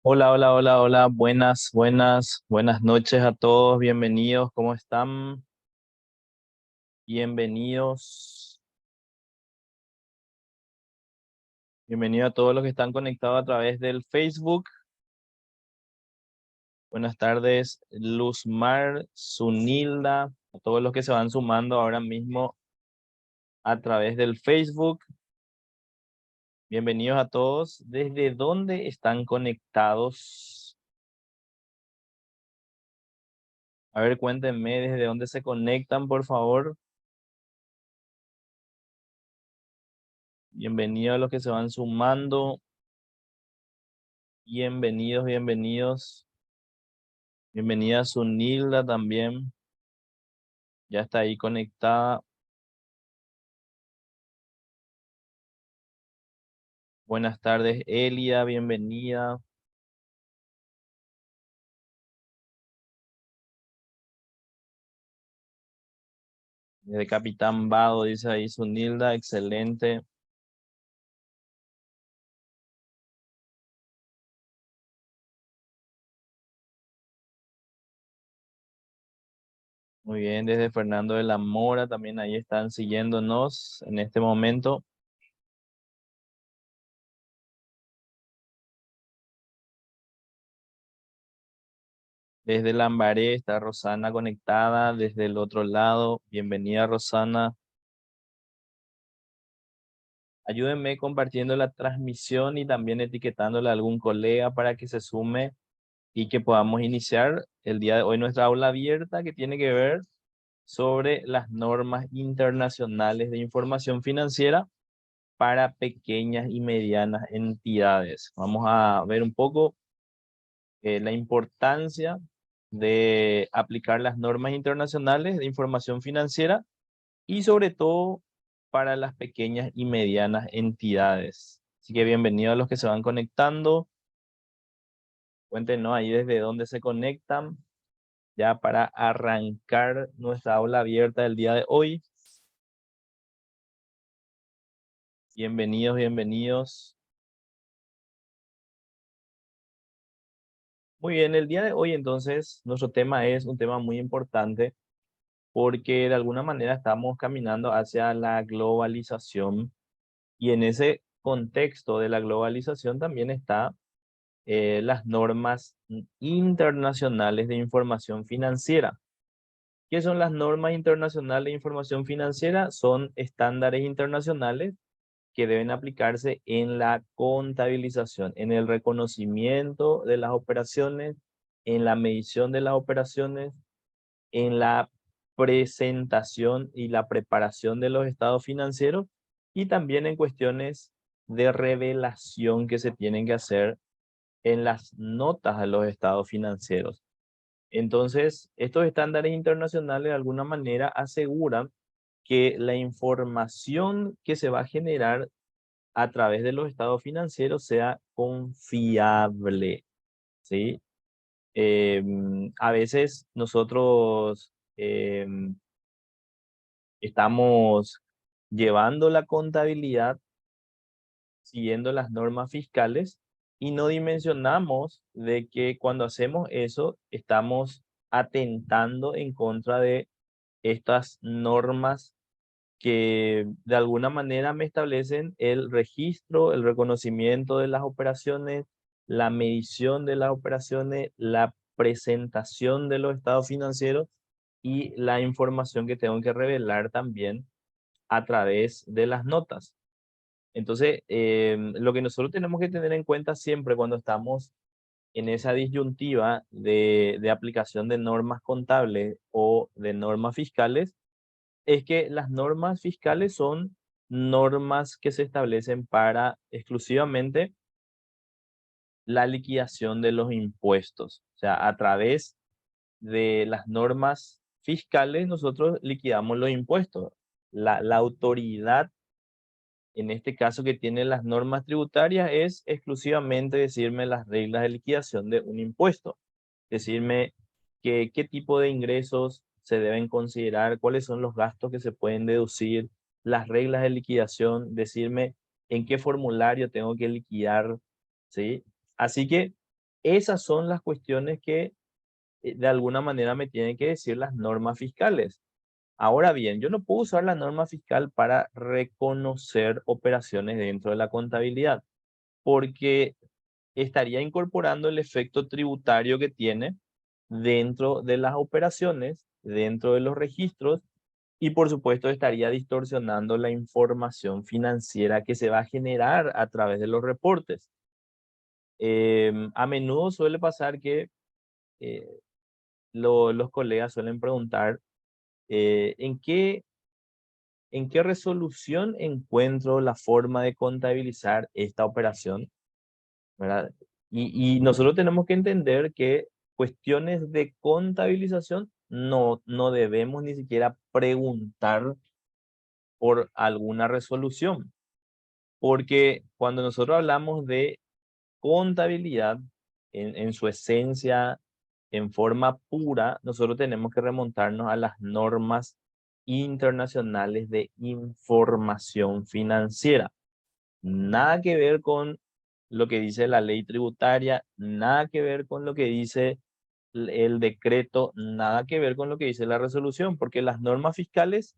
Hola, hola, hola, hola. Buenas noches a todos. Bienvenidos. ¿Cómo están? Bienvenidos. Bienvenido a todos los que están conectados a través del Facebook. Buenas tardes, Luzmar, Sunilda, a todos los que se van sumando ahora mismo a través del Facebook. Bienvenidos a todos. ¿Desde dónde están conectados? A ver, cuéntenme desde dónde se conectan, por favor. Bienvenidos a los que se van sumando. Bienvenidos, bienvenidos. Bienvenida Sunilda también. Ya está ahí conectada. Buenas tardes, Elia. Bienvenida. Desde Capitán Vado, dice ahí Sunilda. Excelente. Muy bien. Desde Fernando de la Mora también ahí están siguiéndonos en este momento. Desde Lambaré está Rosana conectada. Desde el otro lado. Bienvenida, Rosana. Ayúdenme compartiendo la transmisión y también etiquetándole a algún colega para que se sume y que podamos iniciar el día de hoy nuestra aula abierta que tiene que ver sobre las normas internacionales de información financiera para pequeñas y medianas entidades. Vamos a ver un poco la importancia de aplicar las normas internacionales de información financiera y sobre todo para las pequeñas y medianas entidades. Así que bienvenidos a los que se van conectando. Cuéntenos ahí desde dónde se conectan ya para arrancar nuestra aula abierta del día de hoy. Bienvenidos, bienvenidos. Muy bien, el día de hoy entonces nuestro tema es un tema muy importante porque de alguna manera estamos caminando hacia la globalización y en ese contexto de la globalización también está las normas internacionales de información financiera. ¿Qué son las normas internacionales de información financiera? Son estándares internacionales que deben aplicarse en la contabilización, en el reconocimiento de las operaciones, en la medición de las operaciones, en la presentación y la preparación de los estados financieros y también en cuestiones de revelación que se tienen que hacer en las notas de los estados financieros. Entonces, estos estándares internacionales de alguna manera aseguran que la información que se va a generar a través de los estados financieros sea confiable, ¿sí? A veces nosotros estamos llevando la contabilidad siguiendo las normas fiscales y no dimensionamos de que cuando hacemos eso estamos atentando en contra de estas normas que de alguna manera me establecen el registro, el reconocimiento de las operaciones, la medición de las operaciones, la presentación de los estados financieros y la información que tengo que revelar también a través de las notas. Entonces, lo que nosotros tenemos que tener en cuenta siempre cuando estamos en esa disyuntiva de aplicación de normas contables o de normas fiscales es que las normas fiscales son normas que se establecen para exclusivamente la liquidación de los impuestos. O sea, a través de las normas fiscales nosotros liquidamos los impuestos. La autoridad, en este caso que tiene las normas tributarias, es exclusivamente decirme las reglas de liquidación de un impuesto. Decirme qué tipo de ingresos se deben considerar, cuáles son los gastos que se pueden deducir, las reglas de liquidación, decirme en qué formulario tengo que liquidar, ¿sí? Así que Esas son las cuestiones que de alguna manera me tienen que decir las normas fiscales. Ahora bien, yo no puedo usar la norma fiscal para reconocer operaciones dentro de la contabilidad, porque estaría incorporando el efecto tributario que tiene dentro de las operaciones, dentro de los registros, y por supuesto estaría distorsionando la información financiera que se va a generar a través de los reportes. A menudo suele pasar que eh, los colegas suelen preguntar ¿en qué resolución encuentro la forma de contabilizar esta operación? ¿Verdad? Y nosotros tenemos que entender que cuestiones de contabilización no debemos ni siquiera preguntar por alguna resolución, porque cuando nosotros hablamos de contabilidad en su esencia, en forma pura, nosotros tenemos que remontarnos a las normas internacionales de información financiera. Nada que ver con lo que dice la ley tributaria, nada que ver con lo que dice el decreto, nada que ver con lo que dice la resolución, porque las normas fiscales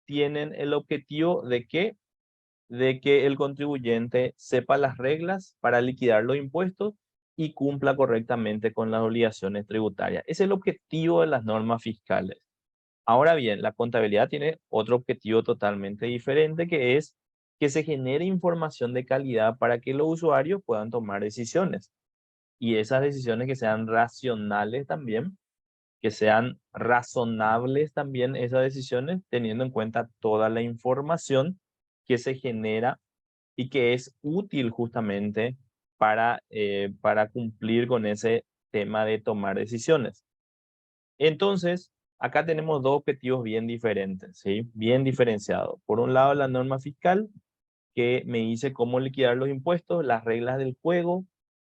tienen el objetivo de que el contribuyente sepa las reglas para liquidar los impuestos y cumpla correctamente con las obligaciones tributarias. Es el objetivo de las normas fiscales. Ahora bien, la contabilidad tiene otro objetivo totalmente diferente, que es que se genere información de calidad para que los usuarios puedan tomar decisiones. Y esas decisiones que sean racionales también, que sean razonables también esas decisiones, teniendo en cuenta toda la información que se genera y que es útil justamente para cumplir con ese tema de tomar decisiones. Entonces, acá tenemos dos objetivos bien diferentes, ¿sí? Bien diferenciados. Por un lado, la norma fiscal, que me dice cómo liquidar los impuestos, las reglas del juego,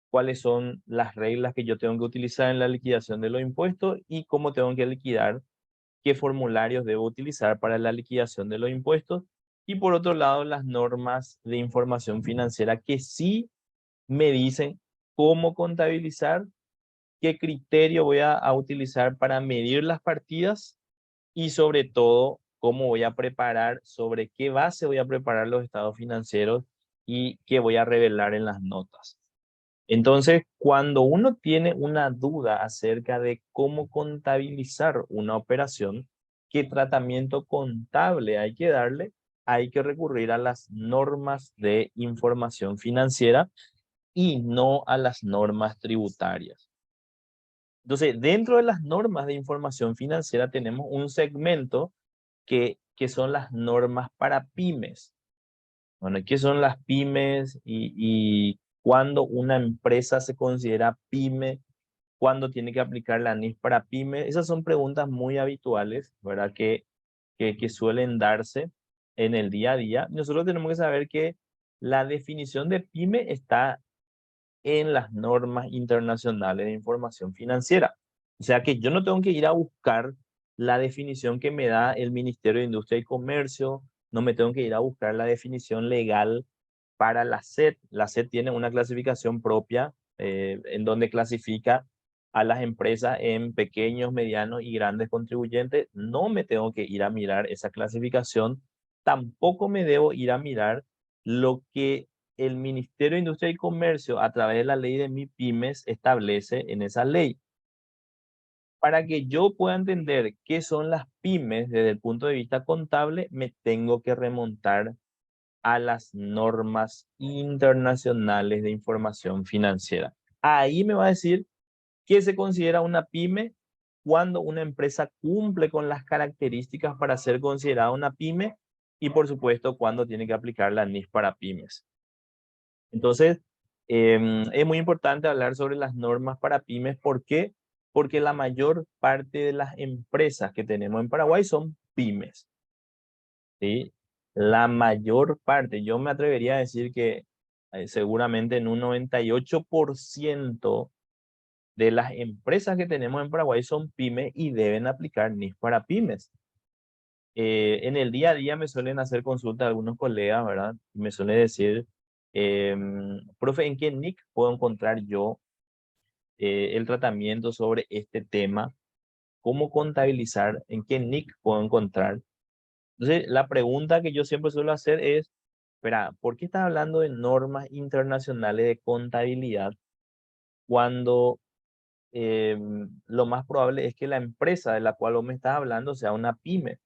cuáles son las reglas que yo tengo que utilizar en la liquidación de los impuestos y cómo tengo que liquidar, qué formularios debo utilizar para la liquidación de los impuestos. Y por otro lado, las normas de información financiera que sí me dicen cómo contabilizar, qué criterio voy a utilizar para medir las partidas y sobre todo cómo voy a preparar, sobre qué base voy a preparar los estados financieros y qué voy a revelar en las notas. Entonces, cuando uno tiene una duda acerca de cómo contabilizar una operación, qué tratamiento contable hay que darle, hay que recurrir a las normas de información financiera y no a las normas tributarias. Entonces, dentro de las normas de información financiera tenemos un segmento que son las normas para pymes. Bueno, ¿qué son las pymes y cuándo una empresa se considera pyme? ¿Cuándo tiene que aplicar la NIF para pyme? Esas son preguntas muy habituales, ¿verdad? Que suelen darse en el día a día. Nosotros tenemos que saber que la definición de pyme está en las normas internacionales de información financiera. O sea que yo no tengo que ir a buscar la definición que me da el Ministerio de Industria y Comercio, no me tengo que ir a buscar la definición legal para la SED. La SED tiene una clasificación propia en donde clasifica a las empresas en pequeños, medianos y grandes contribuyentes. No me tengo que ir a mirar esa clasificación, tampoco me debo ir a mirar lo que el Ministerio de Industria y Comercio, a través de la ley de MIPYMES, establece en esa ley. Para que yo pueda entender qué son las pymes desde el punto de vista contable, me tengo que remontar a las normas internacionales de información financiera. Ahí me va a decir qué se considera una pyme, cuando una empresa cumple con las características para ser considerada una pyme y por supuesto cuándo tiene que aplicar la NIF para pymes. Entonces, es muy importante hablar sobre las normas para pymes. ¿Por qué? Porque la mayor parte de las empresas que tenemos en Paraguay son pymes, ¿sí? La mayor parte, yo me atrevería a decir que seguramente en un 98% de las empresas que tenemos en Paraguay son pymes y deben aplicar NIF para pymes. En el día a día me suelen hacer consulta algunos colegas, ¿verdad? Me suelen decir, profe, ¿en qué NIC puedo encontrar yo el tratamiento sobre este tema, cómo contabilizar, en qué nick puedo encontrar. Entonces, la pregunta que yo siempre suelo hacer es, espera, ¿por qué estás hablando de normas internacionales de contabilidad cuando lo más probable es que la empresa de la cual vos me estás hablando sea una pyme?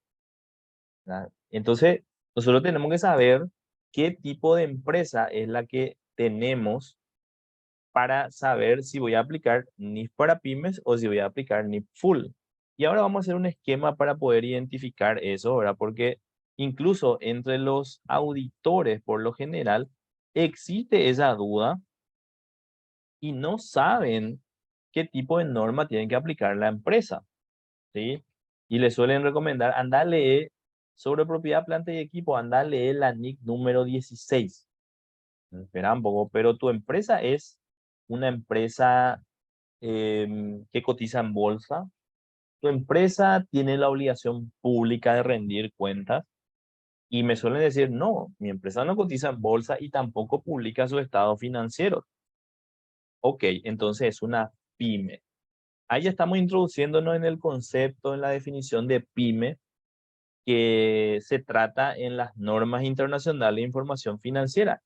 ¿Verdad? Entonces, nosotros tenemos que saber qué tipo de empresa es la que tenemos para saber si voy a aplicar NIF para pymes o si voy a aplicar NIF full. Y ahora vamos a hacer un esquema para poder identificar eso, ¿verdad? Porque incluso entre los auditores, por lo general, existe esa duda y no saben qué tipo de norma tienen que aplicar la empresa, ¿sí? Y le suelen recomendar, anda a leer sobre propiedad, planta y equipo, anda a leer la NIC número 16. Espera un poco, pero tu empresa es una empresa que cotiza en bolsa. Tu empresa tiene la obligación pública de rendir cuentas y me suelen decir, no, mi empresa no cotiza en bolsa y tampoco publica su estado financiero. Ok, entonces es una pyme. Ahí ya estamos introduciéndonos en el concepto, en la definición de pyme, que se trata en las normas internacionales de información financiera.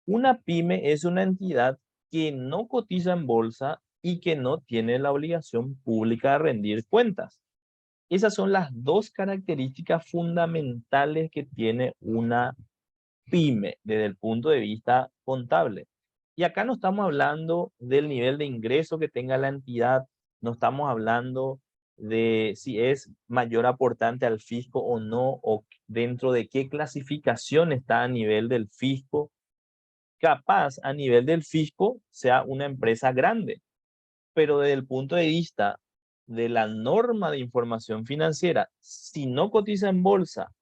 Una pyme es una entidad que no cotiza en bolsa y que no tiene la obligación pública de rendir cuentas. Esas son las dos características fundamentales que tiene una pyme desde el punto de vista contable. Y acá no estamos hablando del nivel de ingreso que tenga la entidad, no estamos hablando de si es mayor aportante al fisco o no, o dentro de qué clasificación está a nivel del fisco. Capaz a nivel del fisco sea una empresa grande, pero desde el punto de vista de la norma de información financiera, si no cotiza en bolsa,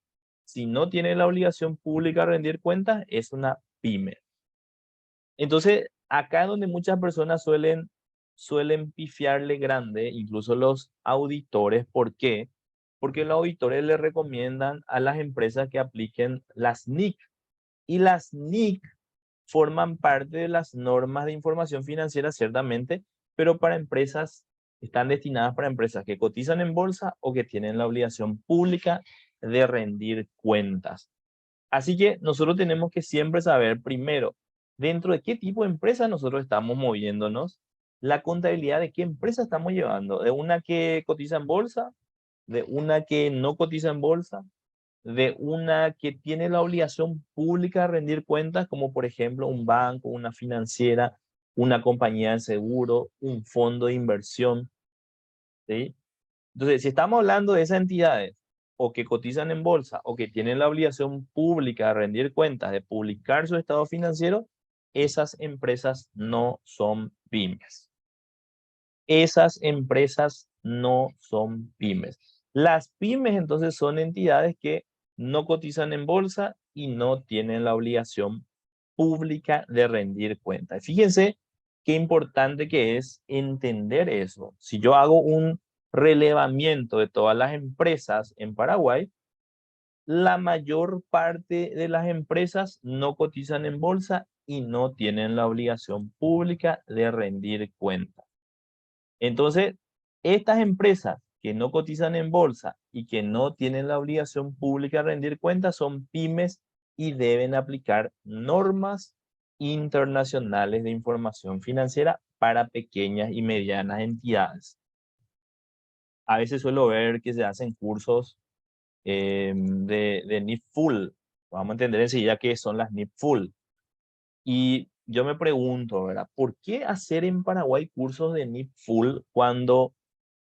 si no tiene la obligación pública de rendir cuentas, es una pyme. Entonces, acá es donde muchas personas suelen pifiarle grande, incluso los auditores. ¿Por qué? Porque los auditores le recomiendan a las empresas que apliquen las NIC. Y las NIC forman parte de las normas de información financiera, ciertamente, pero para empresas, están destinadas para empresas que cotizan en bolsa o que tienen la obligación pública de rendir cuentas. Así que nosotros tenemos que siempre saber, primero, dentro de qué tipo de empresa nosotros estamos moviéndonos, la contabilidad de qué empresa estamos llevando, de una que cotiza en bolsa, de una que no cotiza en bolsa, de una que tiene la obligación pública de rendir cuentas, como por ejemplo un banco, una financiera, una compañía de seguro, un fondo de inversión, ¿sí? Entonces, si estamos hablando de esas entidades o que cotizan en bolsa o que tienen la obligación pública de rendir cuentas, de publicar su estado financiero, esas empresas no son pymes. Esas empresas no son pymes. Las pymes entonces son entidades que no cotizan en bolsa y no tienen la obligación pública de rendir cuentas. Fíjense qué importante que es entender eso. Si yo hago un relevamiento de todas las empresas en Paraguay, la mayor parte de las empresas no cotizan en bolsa y no tienen la obligación pública de rendir cuentas. Entonces, estas empresas que no cotizan en bolsa y que no tienen la obligación pública de rendir cuentas son pymes y deben aplicar normas internacionales de información financiera para pequeñas y medianas entidades. A veces suelo ver que se hacen cursos de NIF Full. Vamos a entender enseguida qué son las NIF Full. Y yo me pregunto, ¿verdad? ¿Por qué hacer en Paraguay cursos de NIF Full cuando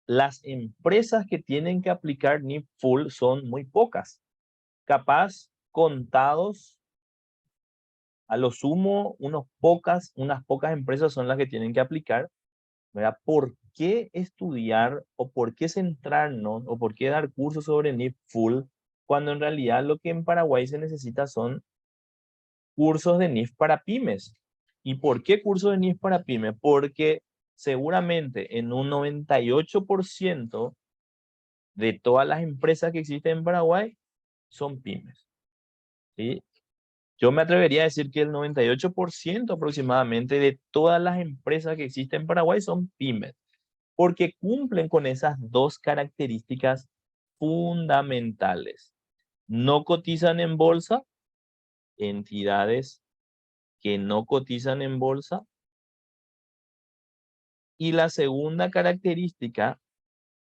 las empresas que tienen que aplicar NIF Full son muy pocas? Capaz contados, a lo sumo, unas pocas empresas son las que tienen que aplicar, ¿verdad? ¿Por qué estudiar o por qué centrarnos o por qué dar cursos sobre NIF Full cuando en realidad lo que en Paraguay se necesita son cursos de NIF para pymes? ¿Y por qué cursos de NIF para pymes? Porque seguramente en un 98% de todas las empresas que existen en Paraguay son pymes, ¿sí? Yo me atrevería a decir que el 98% aproximadamente de todas las empresas que existen en Paraguay son pymes, porque cumplen con esas dos características fundamentales. No cotizan en bolsa, entidades que no cotizan en bolsa. Y la segunda característica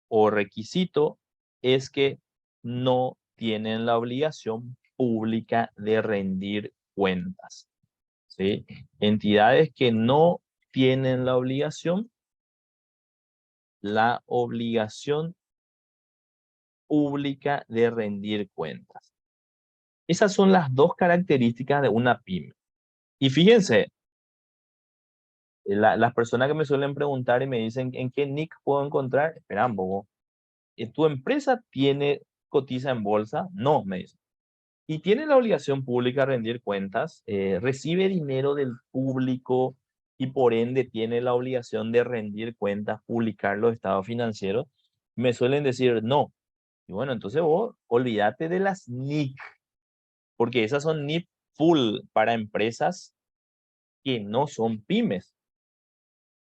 o requisito es que no tienen la obligación pública de rendir cuentas, ¿sí? Entidades que no tienen la obligación pública de rendir cuentas. Esas son las dos características de una pyme. Y fíjense, las personas que me suelen preguntar y me dicen, ¿en qué nick puedo encontrar? Espera un poco. ¿Tu empresa cotiza en bolsa? No, me dice. ¿Y tiene la obligación pública de rendir cuentas? ¿Recibe dinero del público y por ende tiene la obligación de rendir cuentas, publicar los estados financieros? Me suelen decir no. Y bueno, entonces vos olvídate de las NIC, porque esas son NIC full para empresas que no son pymes.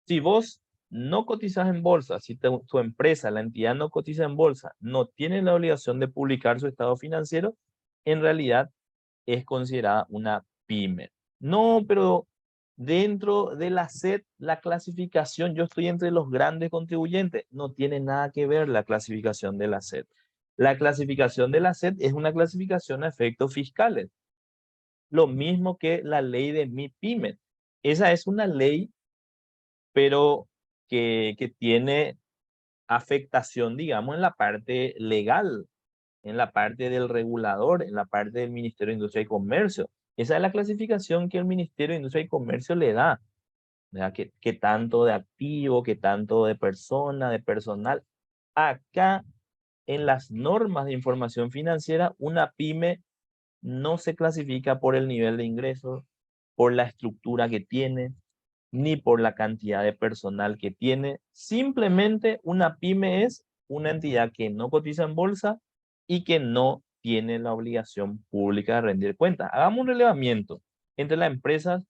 Si vos no cotizas en bolsa, si tu empresa, la entidad no cotiza en bolsa, no tiene la obligación de publicar su estado financiero, en realidad es considerada una pyme. No, pero dentro de la SED, la clasificación, yo estoy entre los grandes contribuyentes. No tiene nada que ver la clasificación de la SED. La clasificación de la SED es una clasificación a efectos fiscales. Lo mismo que la ley de MIPYME. Esa es una ley, pero que tiene afectación, digamos, en la parte legal, en la parte del regulador, en la parte del Ministerio de Industria y Comercio. Esa es la clasificación que el Ministerio de Industria y Comercio le da, ¿verdad? ¿Qué tanto de activo, qué tanto de persona, de personal? Acá, en las normas de información financiera, una pyme no se clasifica por el nivel de ingresos, por la estructura que tiene, ni por la cantidad de personal que tiene. Simplemente una pyme es una entidad que no cotiza en bolsa y que no tiene la obligación pública de rendir cuentas. Hagamos un relevamiento entre las empresas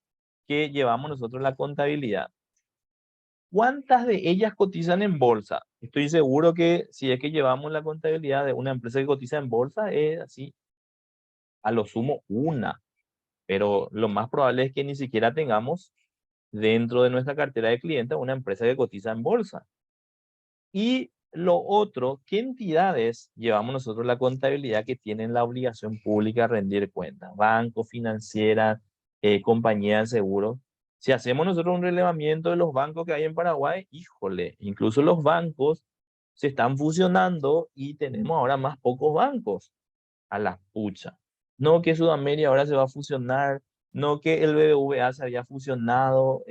que llevamos nosotros la contabilidad. ¿Cuántas de ellas cotizan en bolsa? Estoy seguro que si es que llevamos la contabilidad de una empresa que cotiza en bolsa, es así, a lo sumo una, pero lo más probable es que ni siquiera tengamos dentro de nuestra cartera de clientes una empresa que cotiza en bolsa. Y lo otro, ¿qué entidades llevamos nosotros la contabilidad que tienen la obligación pública de rendir cuentas? Banco, financiera, compañía de seguros. Si hacemos nosotros un relevamiento de los bancos que hay en Paraguay, híjole, incluso los bancos se están fusionando y tenemos ahora más pocos bancos. A la pucha. No que Sudamérica ahora se va a fusionar, no que el BBVA se había fusionado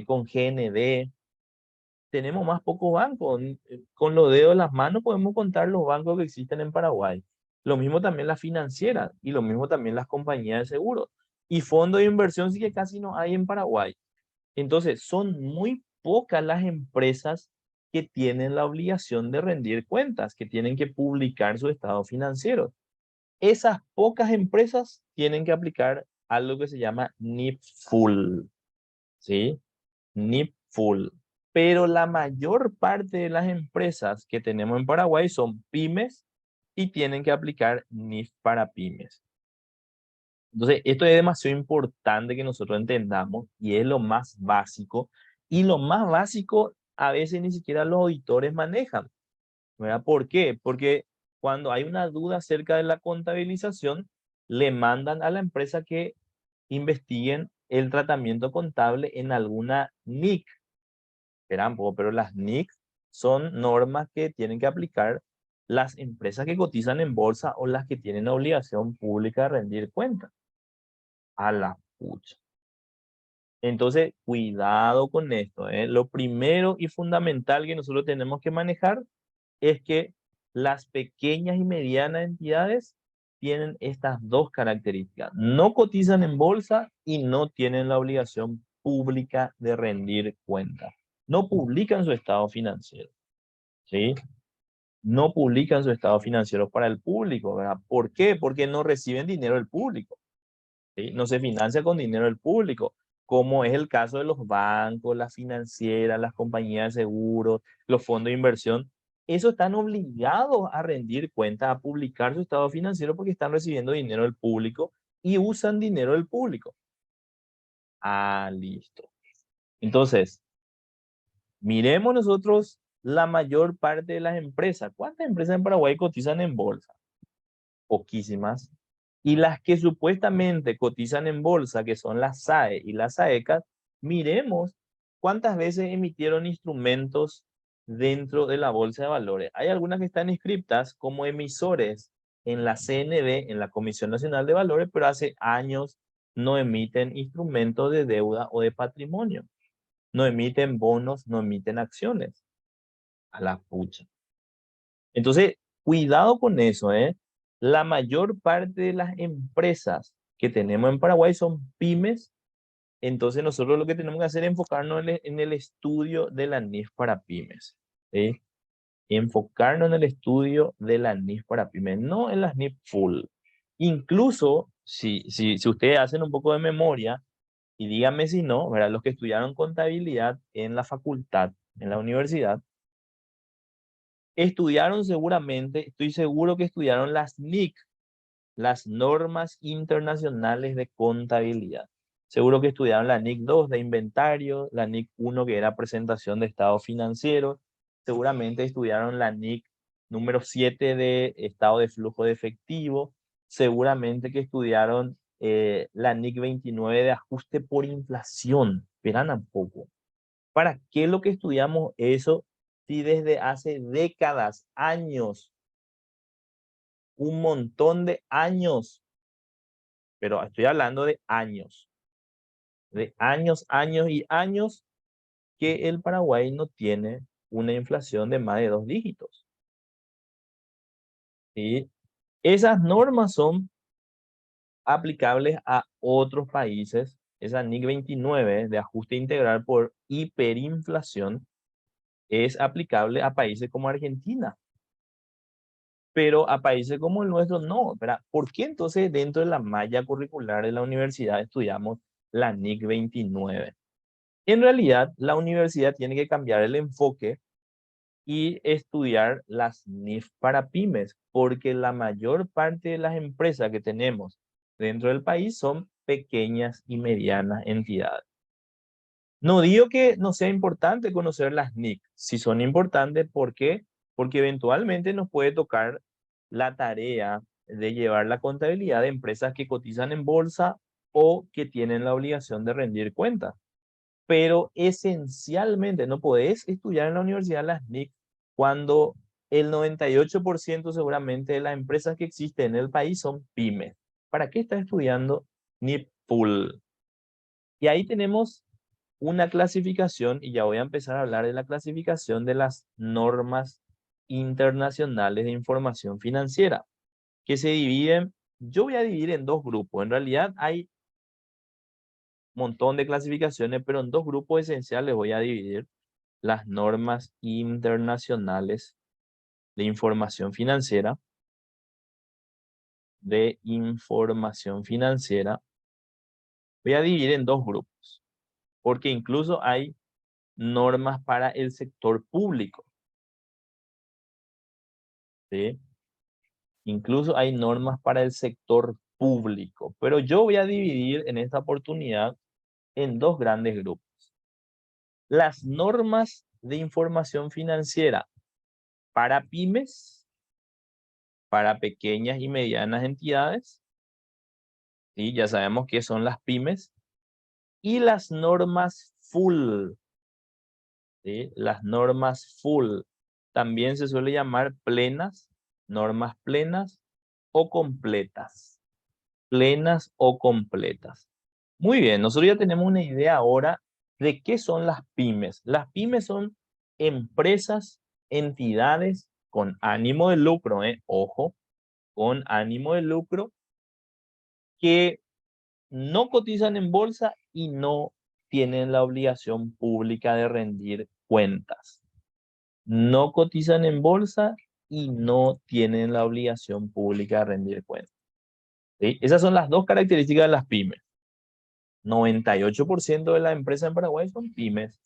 con GNB. Tenemos más pocos bancos. Con los dedos de las manos podemos contar los bancos que existen en Paraguay. Lo mismo también las financieras y lo mismo también las compañías de seguros. Y fondos de inversión sí que casi no hay en Paraguay. Entonces, son muy pocas las empresas que tienen la obligación de rendir cuentas, que tienen que publicar su estado financiero. Esas pocas empresas tienen que aplicar algo que se llama NIP Full, ¿sí? NIP Full. Pero la mayor parte de las empresas que tenemos en Paraguay son pymes y tienen que aplicar NIF para pymes. Entonces, esto es demasiado importante que nosotros entendamos y es lo más básico. Y lo más básico a veces ni siquiera los auditores manejan, ¿verdad? ¿Por qué? Porque cuando hay una duda acerca de la contabilización, le mandan a la empresa que investiguen el tratamiento contable en alguna NIC. Esperan, pero las NIC son normas que tienen que aplicar las empresas que cotizan en bolsa o las que tienen obligación pública de rendir cuentas. A la pucha. Entonces, cuidado con esto, ¿eh? Lo primero y fundamental que nosotros tenemos que manejar es que las pequeñas y medianas entidades tienen estas dos características. No cotizan en bolsa y no tienen la obligación pública de rendir cuentas. No publican su estado financiero, ¿sí? No publican su estado financiero para el público, ¿verdad? ¿Por qué? Porque no reciben dinero del público. ¿sí? No se financia con dinero del público, como es el caso de los bancos, las financieras, las compañías de seguros, los fondos de inversión. Esos están obligados a rendir cuentas, a publicar su estado financiero porque están recibiendo dinero del público y usan dinero del público. Ah, listo. Entonces, miremos nosotros la mayor parte de las empresas. ¿Cuántas empresas en Paraguay cotizan en bolsa? Poquísimas. Y las que supuestamente cotizan en bolsa, que son las SAE y las SAECAS, miremos cuántas veces emitieron instrumentos dentro de la bolsa de valores. Hay algunas que están inscritas como emisores en la CNV, en la Comisión Nacional de Valores, pero hace años no emiten instrumentos de deuda o de patrimonio. No emiten bonos, no emiten acciones. A la pucha. Entonces, cuidado con eso, ¿eh? La mayor parte de las empresas que tenemos en Paraguay son pymes, entonces nosotros lo que tenemos que hacer es enfocarnos en el estudio de la NIF para pymes, ¿sí? Enfocarnos en el estudio de la NIF para pymes, no en las NIF full. Incluso, si ustedes hacen un poco de memoria, y díganme si no, ¿verdad? Los que estudiaron contabilidad en la facultad, en la universidad, estudiaron seguramente, estoy seguro que estudiaron las NIC, las normas internacionales de contabilidad. Seguro que estudiaron la NIC 2 de inventario, la NIC 1 que era presentación de estado financiero, seguramente estudiaron la NIC número 7 de estado de flujo de efectivo, seguramente que estudiaron la NIC 29 de ajuste por inflación. Verán un poco. ¿Para qué lo que estudiamos eso si desde hace décadas, años, un montón de años, pero estoy hablando de años, años y años que el Paraguay no tiene una inflación de más de 2 dígitos? ¿Sí? Esas normas son aplicables a otros países. Esa NIC 29 de ajuste integral por hiperinflación es aplicable a países como Argentina, pero a países como el nuestro no, ¿verdad? ¿Por qué entonces dentro de la malla curricular de la universidad estudiamos la NIC 29? En realidad, la universidad tiene que cambiar el enfoque y estudiar las NIF para pymes, porque la mayor parte de las empresas que tenemos dentro del país son pequeñas y medianas entidades. No digo que no sea importante conocer las NIC, si son importantes, ¿por qué? Porque eventualmente nos puede tocar la tarea de llevar la contabilidad de empresas que cotizan en bolsa o que tienen la obligación de rendir cuentas. Pero esencialmente no podés estudiar en la universidad las NIC cuando el 98% seguramente de las empresas que existen en el país son pymes. ¿Para qué estás estudiando NIC full? Y ahí tenemos una clasificación, y ya voy a empezar a hablar de la clasificación de las normas internacionales de información financiera, que se dividen, yo voy a dividir en dos grupos. En realidad hay un montón de clasificaciones, pero en dos grupos esenciales voy a dividir las normas internacionales de información financiera, voy a dividir en dos grupos, porque incluso hay normas para el sector público, ¿sí? Incluso hay normas para el sector público, pero yo voy a dividir en esta oportunidad en dos grandes grupos. Las normas de información financiera para pymes, para pequeñas y medianas entidades, ¿sí? Ya sabemos qué son las pymes, y las normas full, ¿sí? Las normas full también se suele llamar plenas, normas plenas o completas. Plenas o completas. Muy bien, nosotros ya tenemos una idea ahora de qué son las pymes. Las pymes son empresas, entidades con ánimo de lucro, ojo, con ánimo de lucro, que no cotizan en bolsa y no tienen la obligación pública de rendir cuentas. No cotizan en bolsa y no tienen la obligación pública de rendir cuentas. ¿Sí? Esas son las dos características de las pymes. 98% de las empresas en Paraguay son pymes.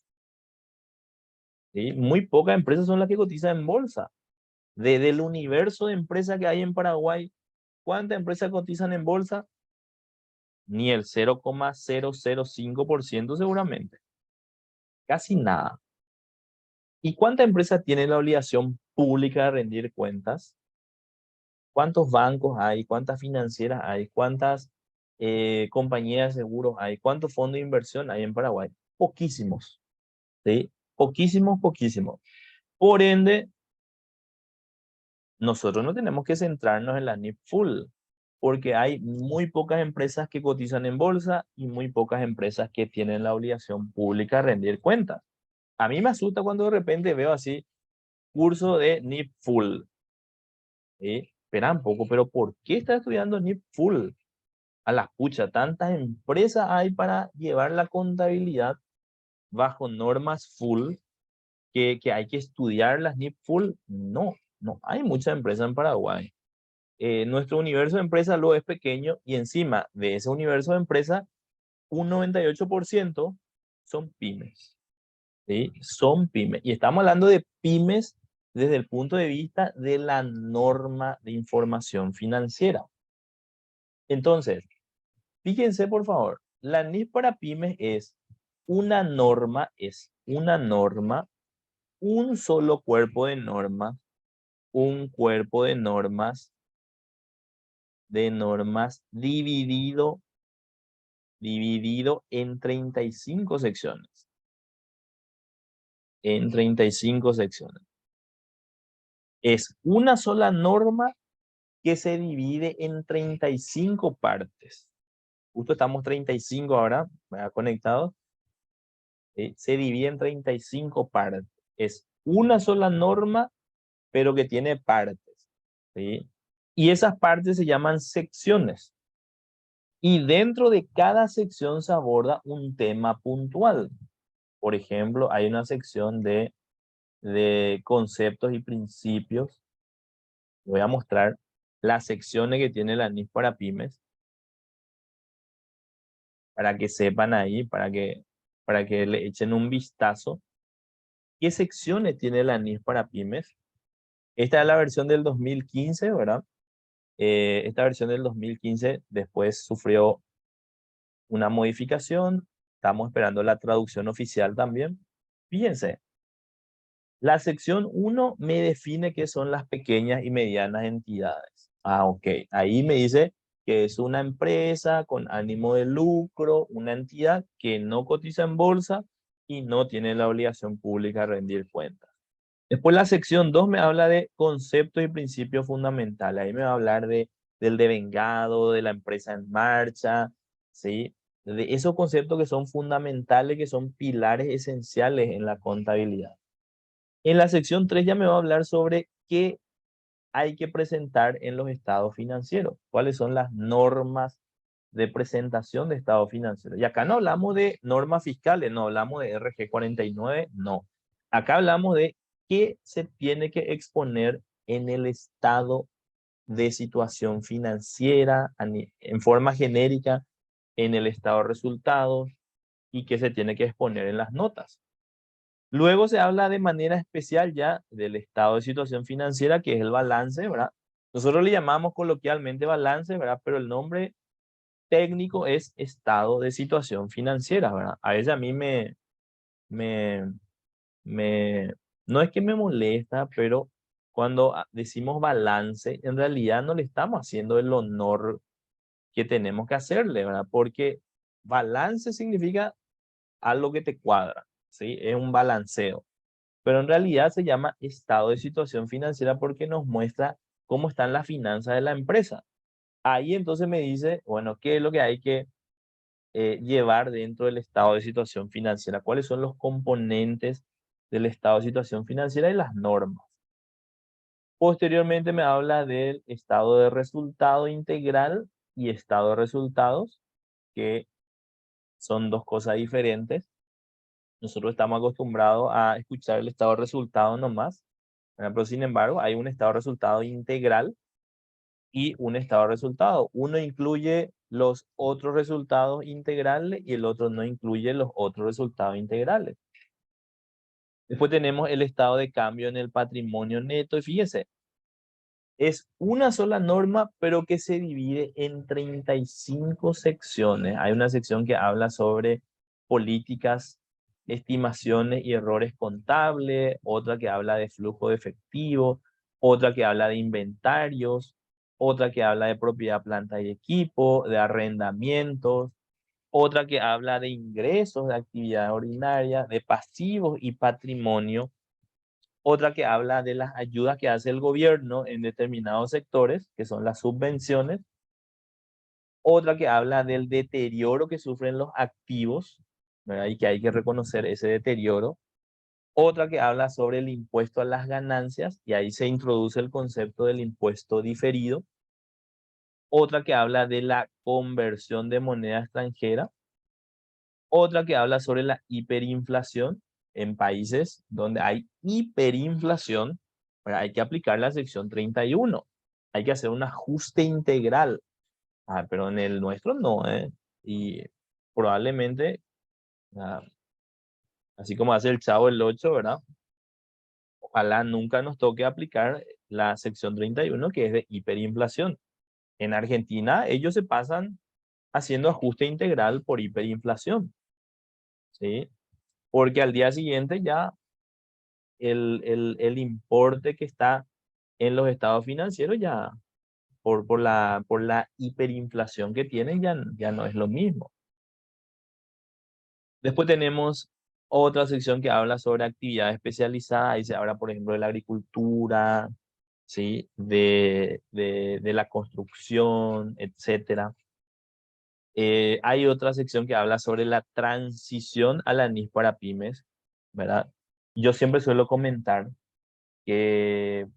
¿Sí? Muy pocas empresas son las que cotizan en bolsa. Del universo de empresas que hay en Paraguay, ¿cuántas empresas cotizan en bolsa? Ni el 0,005% seguramente. Casi nada. ¿Y cuántas empresas tienen la obligación pública de rendir cuentas? ¿Cuántos bancos hay? ¿Cuántas financieras hay? ¿Cuántas compañías de seguros hay? ¿Cuántos fondos de inversión hay en Paraguay? Poquísimos, ¿sí? Poquísimos, poquísimos. Por ende, nosotros no tenemos que centrarnos en la NIF full, porque hay muy pocas empresas que cotizan en bolsa y muy pocas empresas que tienen la obligación pública de rendir cuentas. A mí me asusta cuando de repente veo así curso de NIF full. ¿Sí? Espera un poco, pero ¿por qué estás estudiando NIF full? A la pucha, tantas empresas hay para llevar la contabilidad bajo normas full que hay que estudiar las NIF full. No, no hay muchas empresas en Paraguay. Nuestro universo de empresas lo es pequeño y encima de ese universo de empresas, un 98% son pymes. ¿Sí? Son pymes. Y estamos hablando de pymes desde el punto de vista de la norma de información financiera. Entonces, fíjense por favor, la NIF para pymes es una norma, un solo cuerpo de normas, un cuerpo de normas dividido en 35 secciones. En 35 secciones. Es una sola norma que se divide en 35 partes. Justo estamos 35 ahora, conectados. Se divide en 35 partes. Es una sola norma, pero que tiene partes. ¿Sí? Y esas partes se llaman secciones. Y dentro de cada sección se aborda un tema puntual. Por ejemplo, hay una sección de conceptos y principios. Voy a mostrar las secciones que tiene la NIF para pymes, para que sepan ahí, para que le echen un vistazo. ¿Qué secciones tiene la NIF para pymes? Esta es la versión del 2015, ¿verdad? Esta versión del 2015 después sufrió una modificación. Estamos esperando la traducción oficial también. Fíjense, la sección 1 me define qué son las pequeñas y medianas entidades. Ah, ok. Ahí me dice que es una empresa con ánimo de lucro, una entidad que no cotiza en bolsa y no tiene la obligación pública de rendir cuentas. Después la sección 2 me habla de conceptos y principios fundamentales. Ahí me va a hablar del devengado, de la empresa en marcha, ¿sí? De esos conceptos que son fundamentales, que son pilares esenciales en la contabilidad. En la sección 3 ya me va a hablar sobre qué hay que presentar en los estados financieros, cuáles son las normas de presentación de estado financiero. Y acá no hablamos de normas fiscales, no hablamos de RG 49, no. Acá hablamos de qué se tiene que exponer en el estado de situación financiera en forma genérica, en el estado de resultados y qué se tiene que exponer en las notas. Luego se habla de manera especial ya del estado de situación financiera, que es el balance, ¿verdad? Nosotros le llamamos coloquialmente balance, ¿verdad? Pero el nombre técnico es estado de situación financiera, ¿verdad? A veces a mí me, me, no es que me molesta, pero cuando decimos balance, en realidad no le estamos haciendo el honor que tenemos que hacerle, ¿verdad? Porque balance significa algo que te cuadra, ¿sí? Es un balanceo. Pero en realidad se llama estado de situación financiera porque nos muestra cómo están las finanzas de la empresa. Ahí entonces me dice, bueno, ¿qué es lo que hay que llevar dentro del estado de situación financiera? ¿Cuáles son los componentes del estado de situación financiera y las normas? Posteriormente me habla del estado de resultado integral y estado de resultados, que son dos cosas diferentes. Nosotros estamos acostumbrados a escuchar el estado de resultado nomás, ¿verdad? Pero sin embargo, hay un estado de resultado integral y un estado de resultado. Uno incluye los otros resultados integrales y el otro no incluye los otros resultados integrales. Después tenemos el estado de cambio en el patrimonio neto y fíjese, es una sola norma, pero que se divide en 35 secciones. Hay una sección que habla sobre políticas, estimaciones y errores contables, otra que habla de flujo de efectivo, otra que habla de inventarios, otra que habla de propiedad, planta y equipo, de arrendamientos, otra que habla de ingresos de actividad ordinaria, de pasivos y patrimonio, otra que habla de las ayudas que hace el gobierno en determinados sectores, que son las subvenciones, otra que habla del deterioro que sufren los activos, ¿verdad? Y que hay que reconocer ese deterioro, otra que habla sobre el impuesto a las ganancias, y ahí se introduce el concepto del impuesto diferido, otra que habla de la conversión de moneda extranjera, otra que habla sobre la hiperinflación en países donde hay hiperinflación, pues hay que aplicar la sección 31. Hay que hacer un ajuste integral. Pero en el nuestro no, ¿eh? Y probablemente, ah, así como hace el Chavo el 8, ¿verdad? Ojalá nunca nos toque aplicar la sección 31, que es de hiperinflación. En Argentina, ellos se pasan haciendo ajuste integral por hiperinflación, ¿sí? Porque al día siguiente ya el importe que está en los estados financieros ya por la hiperinflación que tienen ya no es lo mismo. Después tenemos otra sección que habla sobre actividad especializada. Ahí se habla, por ejemplo, de la agricultura, ¿sí? De la construcción, etcétera. Hay otra sección que habla sobre la transición a la NIF para pymes, ¿verdad? Yo siempre suelo comentar que,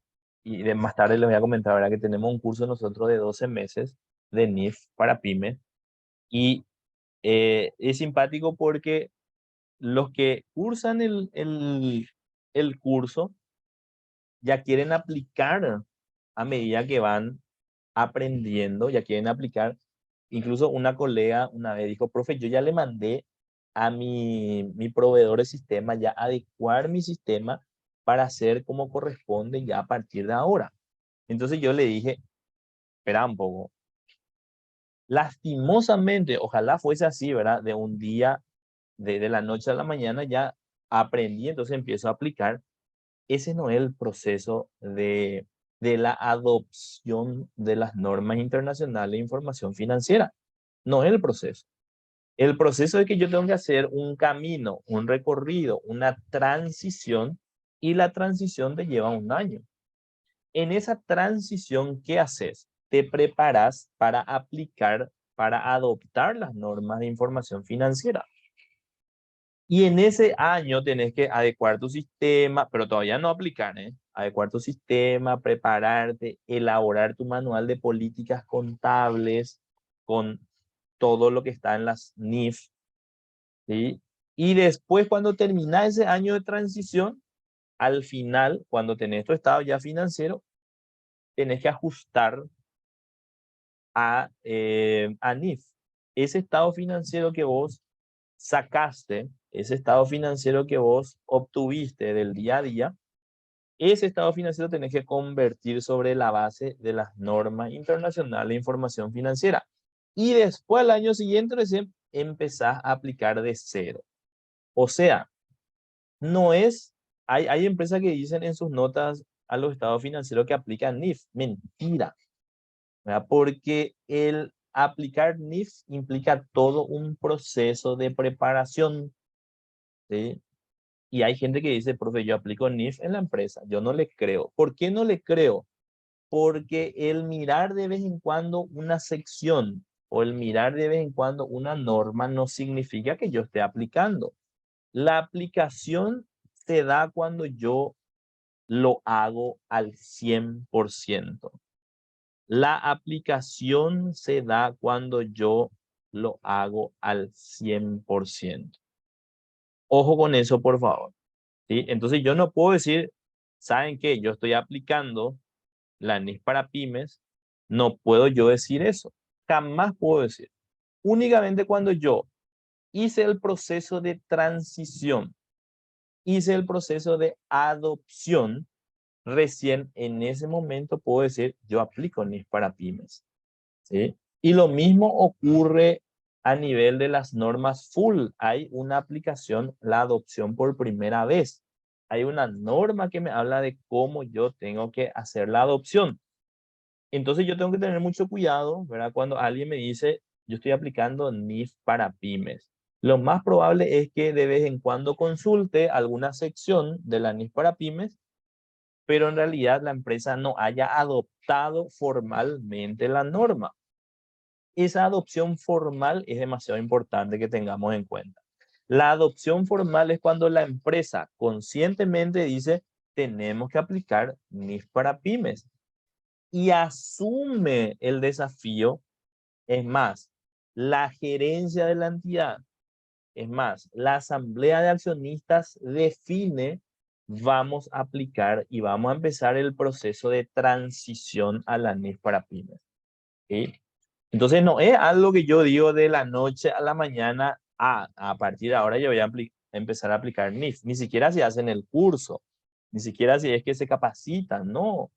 y más tarde les voy a comentar, ¿verdad? Que tenemos un curso nosotros de 12 meses de NIF para pymes y es simpático porque los que cursan el curso ya quieren aplicar a medida que van aprendiendo, ya quieren aplicar. Incluso una colega una vez dijo, profe, yo ya le mandé a mi proveedor de sistema ya adecuar mi sistema para hacer como corresponde ya a partir de ahora. Entonces yo le dije, espera un poco. Lastimosamente, ojalá fuese así, ¿verdad? De un día, de la noche a la mañana ya aprendí, entonces empiezo a aplicar. Ese no es el proceso de la adopción de las normas internacionales de información financiera. No es el proceso. El proceso es que yo tengo que hacer un camino, un recorrido, una transición, y la transición te lleva un año. En esa transición, ¿qué haces? Te preparas para aplicar, para adoptar las normas de información financiera. Y en ese año tenés que adecuar tu sistema, pero todavía no aplicar, ¿eh? Adecuar tu sistema, prepararte, elaborar tu manual de políticas contables con todo lo que está en las NIF, ¿sí? Y después, cuando termina ese año de transición, al final, cuando tenés tu estado ya financiero, tenés que ajustar a NIF. Ese estado financiero que vos sacaste, ese estado financiero que vos obtuviste del día a día, ese estado financiero tenés que convertir sobre la base de las normas internacionales de información financiera. Y después, al año siguiente, recién empezás a aplicar de cero. O sea, no es, hay empresas que dicen en sus notas a los estados financieros que aplican NIF. Mentira, ¿verdad? Porque el aplicar NIF implica todo un proceso de preparación, ¿sí? Y hay gente que dice, profe, yo aplico NIF en la empresa. Yo no le creo. ¿Por qué no le creo? Porque el mirar de vez en cuando una sección o el mirar de vez en cuando una norma no significa que yo esté aplicando. La aplicación se da cuando yo lo hago al 100%. La aplicación se da cuando yo lo hago al 100%. Ojo con eso, por favor. ¿Sí? Entonces yo no puedo decir, ¿saben qué? Yo estoy aplicando la NIF para pymes No puedo yo decir eso. Jamás puedo decir. Únicamente cuando yo hice el proceso de transición, hice el proceso de adopción, recién en ese momento puedo decir, yo aplico NIF para pymes. ¿Sí? Y lo mismo ocurre a nivel de las normas full. Hay una aplicación, la adopción por primera vez. Hay una norma que me habla de cómo yo tengo que hacer la adopción. Entonces yo tengo que tener mucho cuidado, ¿verdad? Cuando alguien me dice, yo estoy aplicando NIF para pymes. Lo más probable es que de vez en cuando consulte alguna sección de la NIF para pymes, pero en realidad la empresa no haya adoptado formalmente la norma. Esa adopción formal es demasiado importante que tengamos en cuenta. La adopción formal es cuando la empresa conscientemente dice, tenemos que aplicar NIF para pymes y asume el desafío. Es más, la gerencia de la entidad, es más, la asamblea de accionistas define, vamos a aplicar y vamos a empezar el proceso de transición a la NIF para pymes. ¿Sí? Entonces no es algo que yo digo de la noche a la mañana, a partir de ahora yo voy a empezar a aplicar NIF. Ni siquiera si hacen el curso, ni siquiera si es que se capacitan, no.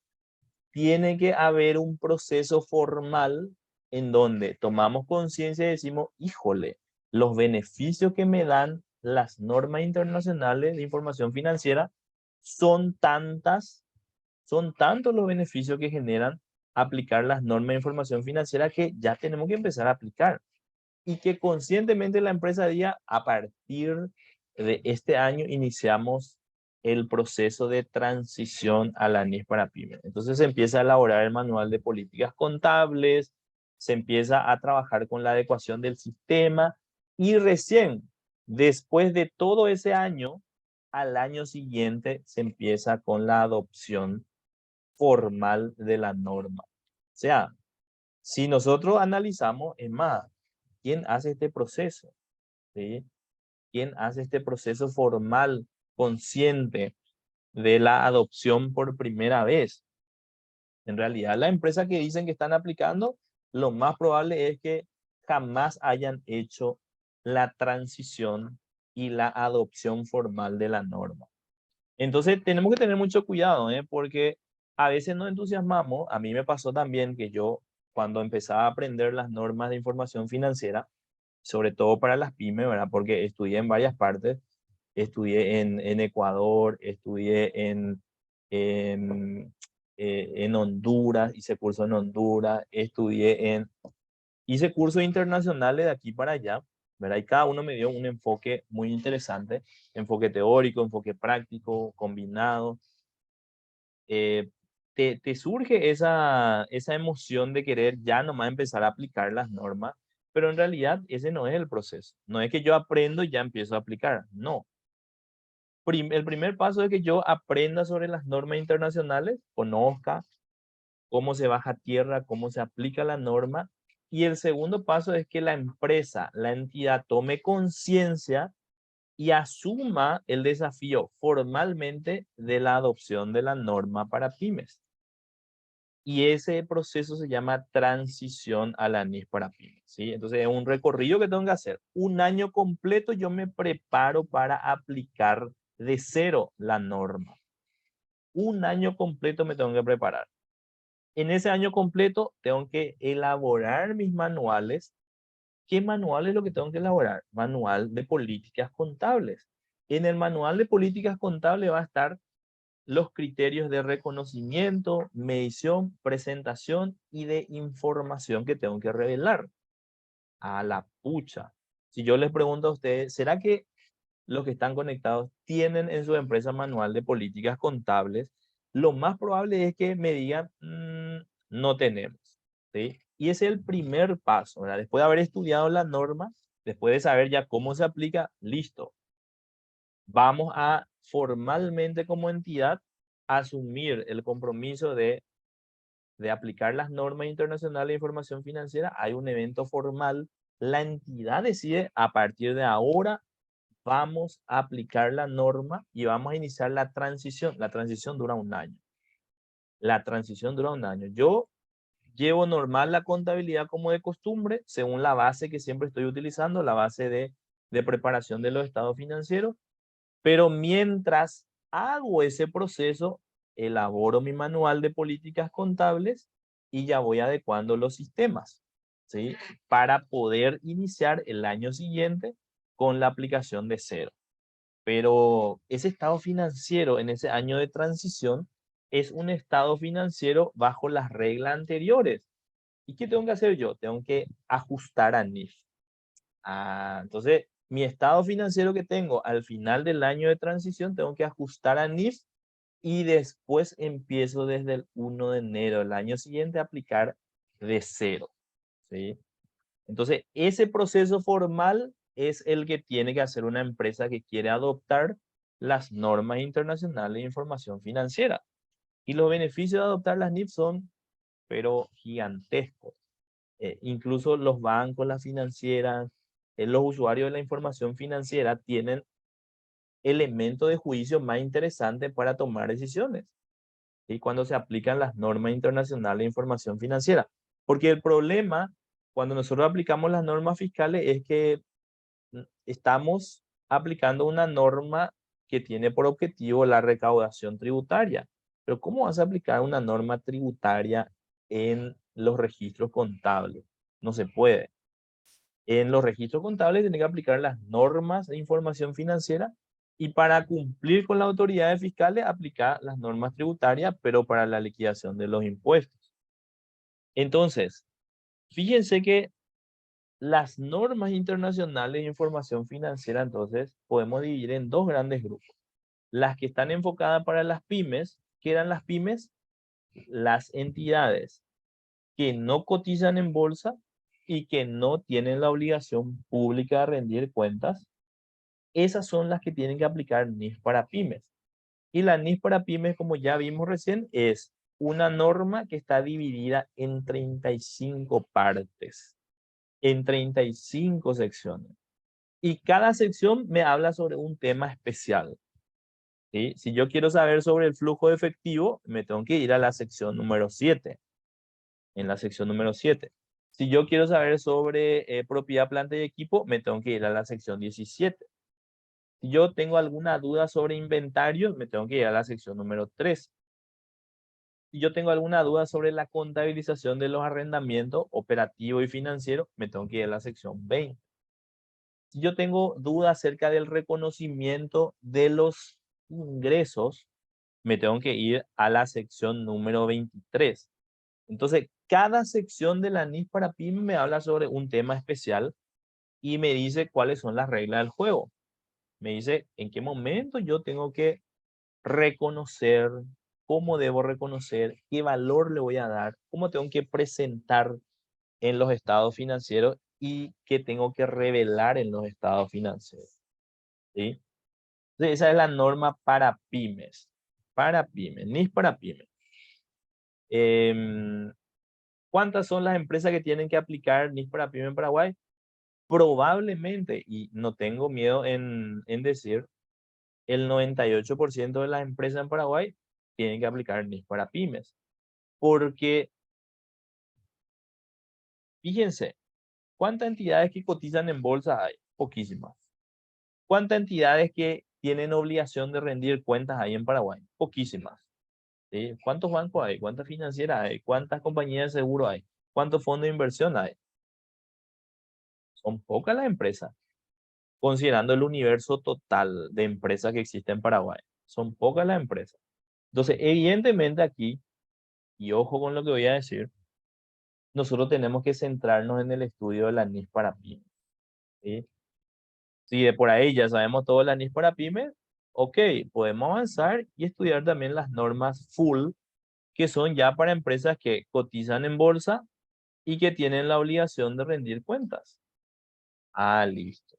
Tiene que haber un proceso formal en donde tomamos conciencia y decimos, híjole, los beneficios que me dan las normas internacionales de información financiera son tantas, son tantos los beneficios que generan aplicar las normas de información financiera que ya tenemos que empezar a aplicar. Y que conscientemente la empresa diga, a partir de este año iniciamos el proceso de transición a la NIF para pymes. Entonces se empieza a elaborar el manual de políticas contables, se empieza a trabajar con la adecuación del sistema y recién después de todo ese año, al año siguiente se empieza con la adopción formal de la norma. O sea, si nosotros analizamos, es más, ¿quién hace este proceso? ¿Sí? ¿Quién hace este proceso formal, consciente de la adopción por primera vez? En realidad, la empresa que dicen que están aplicando, lo más probable es que jamás hayan hecho la transición y la adopción formal de la norma. Entonces, tenemos que tener mucho cuidado, ¿eh? Porque a veces nos entusiasmamos. A mí me pasó también que yo, cuando empezaba a aprender las normas de información financiera, sobre todo para las pymes, ¿verdad? Porque estudié en varias partes, estudié en Ecuador, estudié en Honduras, hice curso en Honduras, hice cursos internacionales de aquí para allá, ¿verdad? Y cada uno me dio un enfoque muy interesante, enfoque teórico, enfoque práctico, combinado. Eh, te surge esa emoción de querer ya nomás empezar a aplicar las normas, pero en realidad ese no es el proceso. No es que yo aprendo y ya empiezo a aplicar, no. El primer paso es que yo aprenda sobre las normas internacionales, conozca cómo se baja tierra, cómo se aplica la norma. Y el segundo paso es que la empresa, la entidad tome conciencia y asuma el desafío formalmente de la adopción de la norma para pymes. Y ese proceso se llama transición a la NIF para pymes, ¿sí? Entonces es un recorrido que tengo que hacer. Un año completo yo me preparo para aplicar de cero la norma. Un año completo me tengo que preparar. En ese año completo tengo que elaborar mis manuales. ¿Qué manual es lo que tengo que elaborar? Manual de políticas contables. En el manual de políticas contables va a estar los criterios de reconocimiento, medición, presentación y de información que tengo que revelar. A la pucha. Si yo les pregunto a ustedes, ¿será que los que están conectados tienen en su empresa manual de políticas contables? Lo más probable es que me digan, no tenemos. ¿Sí? Y ese es el primer paso, ¿verdad? Después de haber estudiado la norma, después de saber ya cómo se aplica, listo. Vamos a formalmente como entidad asumir el compromiso de aplicar las normas internacionales de información financiera. Hay un evento formal, la entidad decide a partir de ahora vamos a aplicar la norma y vamos a iniciar la transición. La transición dura un año. La transición dura un año. Yo llevo normal la contabilidad como de costumbre, según la base que siempre estoy utilizando, la base de preparación de los estados financieros, pero mientras hago ese proceso, elaboro mi manual de políticas contables y ya voy adecuando los sistemas, ¿sí? Para poder iniciar el año siguiente con la aplicación de cero. Pero ese estado financiero en ese año de transición es un estado financiero bajo las reglas anteriores. ¿Y qué tengo que hacer yo? Tengo que ajustar a NIF. Entonces, mi estado financiero que tengo al final del año de transición, tengo que ajustar a NIF y después empiezo desde el 1 de enero del año siguiente a aplicar de cero, ¿sí? Entonces, ese proceso formal es el que tiene que hacer una empresa que quiere adoptar las normas internacionales de información financiera. Y los beneficios de adoptar las NIF son, pero gigantescos. Incluso los bancos, las financieras, los usuarios de la información financiera tienen elementos de juicio más interesantes para tomar decisiones. Y cuando se aplican las normas internacionales de información financiera. Porque el problema cuando nosotros aplicamos las normas fiscales es que estamos aplicando una norma que tiene por objetivo la recaudación tributaria. Pero ¿cómo vas a aplicar una norma tributaria en los registros contables? No se puede. En los registros contables tiene que aplicar las normas de información financiera y para cumplir con las autoridades fiscales aplicar las normas tributarias, pero para la liquidación de los impuestos. Entonces, fíjense que las normas internacionales de información financiera, entonces, podemos dividir en dos grandes grupos. Las que están enfocadas para las pymes, ¿qué eran las pymes? Las entidades que no cotizan en bolsa y que no tienen la obligación pública de rendir cuentas. Esas son las que tienen que aplicar NIF para pymes. Y la NIF para pymes, como ya vimos recién, es una norma que está dividida en 35 partes, en 35 secciones. Y cada sección me habla sobre un tema especial, ¿sí? Si yo quiero saber sobre el flujo de efectivo, me tengo que ir a la sección número 7. En la sección número 7. Si yo quiero saber sobre propiedad, planta y equipo, me tengo que ir a la sección 17. Si yo tengo alguna duda sobre inventario, me tengo que ir a la sección número 3. Si yo tengo alguna duda sobre la contabilización de los arrendamientos operativo y financiero, me tengo que ir a la sección 20. Si yo tengo duda acerca del reconocimiento de los ingresos, me tengo que ir a la sección número 23. Entonces, cada sección de la NIF para PYME me habla sobre un tema especial y me dice cuáles son las reglas del juego. Me dice en qué momento yo tengo que reconocer, cómo debo reconocer, qué valor le voy a dar, cómo tengo que presentar en los estados financieros y qué tengo que revelar en los estados financieros, ¿sí? Entonces, esa es la norma para pymes. Para pymes, NIF para pymes. Em, ¿Cuántas son las empresas que tienen que aplicar NIF para pyme en Paraguay? Probablemente, y no tengo miedo en decir, el 98% de las empresas en Paraguay tienen que aplicar NIF para pymes. Porque, fíjense, ¿cuántas entidades que cotizan en bolsa hay? Poquísimas. ¿Cuántas entidades que tienen obligación de rendir cuentas hay en Paraguay? Poquísimas. ¿Sí? ¿Cuántos bancos hay? ¿Cuántas financieras hay? ¿Cuántas compañías de seguro hay? ¿Cuántos fondos de inversión hay? Son pocas las empresas, considerando el universo total de empresas que existe en Paraguay. Son pocas las empresas. Entonces, evidentemente aquí, y ojo con lo que voy a decir, nosotros tenemos que centrarnos en el estudio de la NIF para pymes, ¿sí? Si de por ahí ya sabemos todo de la NIF para pymes, ok, podemos avanzar y estudiar también las normas full, que son ya para empresas que cotizan en bolsa y que tienen la obligación de rendir cuentas. Listo.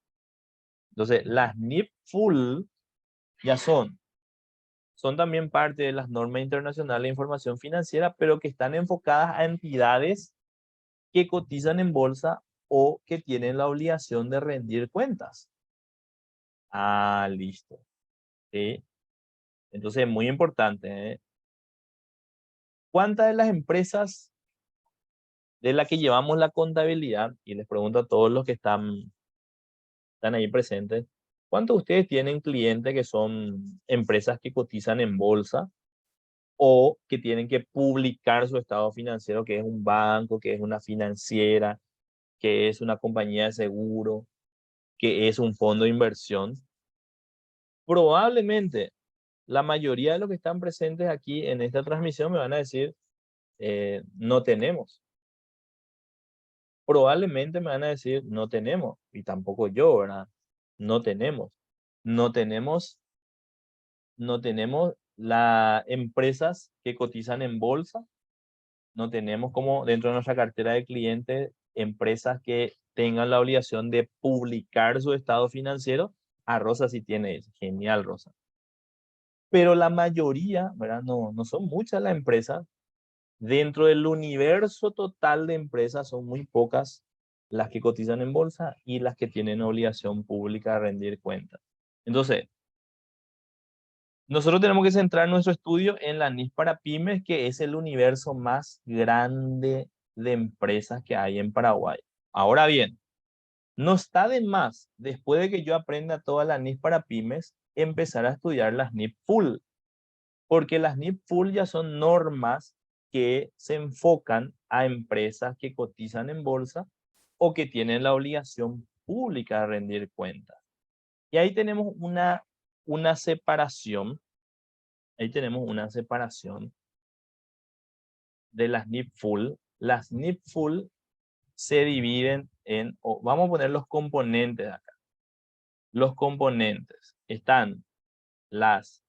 Entonces, las NIF full ya son también parte de las normas internacionales de información financiera, pero que están enfocadas a entidades que cotizan en bolsa o que tienen la obligación de rendir cuentas. Listo. ¿Sí? Entonces, muy importante, ¿eh? ¿Cuántas de las empresas de la que llevamos la contabilidad, y les pregunto a todos los que están ahí presentes, ¿cuántos de ustedes tienen clientes que son empresas que cotizan en bolsa o que tienen que publicar su estado financiero, que es un banco, que es una financiera, que es una compañía de seguro, que es un fondo de inversión? Probablemente la mayoría de los que están presentes aquí en esta transmisión me van a decir, no tenemos. Probablemente me van a decir, no tenemos, y tampoco yo, ¿verdad? No tenemos. No tenemos, no tenemos las empresas que cotizan en bolsa, no tenemos como dentro de nuestra cartera de clientes empresas que tengan la obligación de publicar su estado financiero. A Rosa sí tiene eso. Genial, Rosa. Pero la mayoría, ¿verdad? No son muchas las empresas. Dentro del universo total de empresas son muy pocas las que cotizan en bolsa y las que tienen obligación pública de rendir cuentas. Entonces, nosotros tenemos que centrar nuestro estudio en la NIF para pymes, que es el universo más grande de empresas que hay en Paraguay. Ahora bien, no está de más, después de que yo aprenda toda la NIF para pymes, empezar a estudiar las NIF full, porque las NIF full ya son normas que se enfocan a empresas que cotizan en bolsa o que tienen la obligación pública de rendir cuentas. Y ahí tenemos una separación, ahí tenemos una separación de las NIF full. Las NIF full se dividen en, vamos a poner los componentes acá. Los componentes están las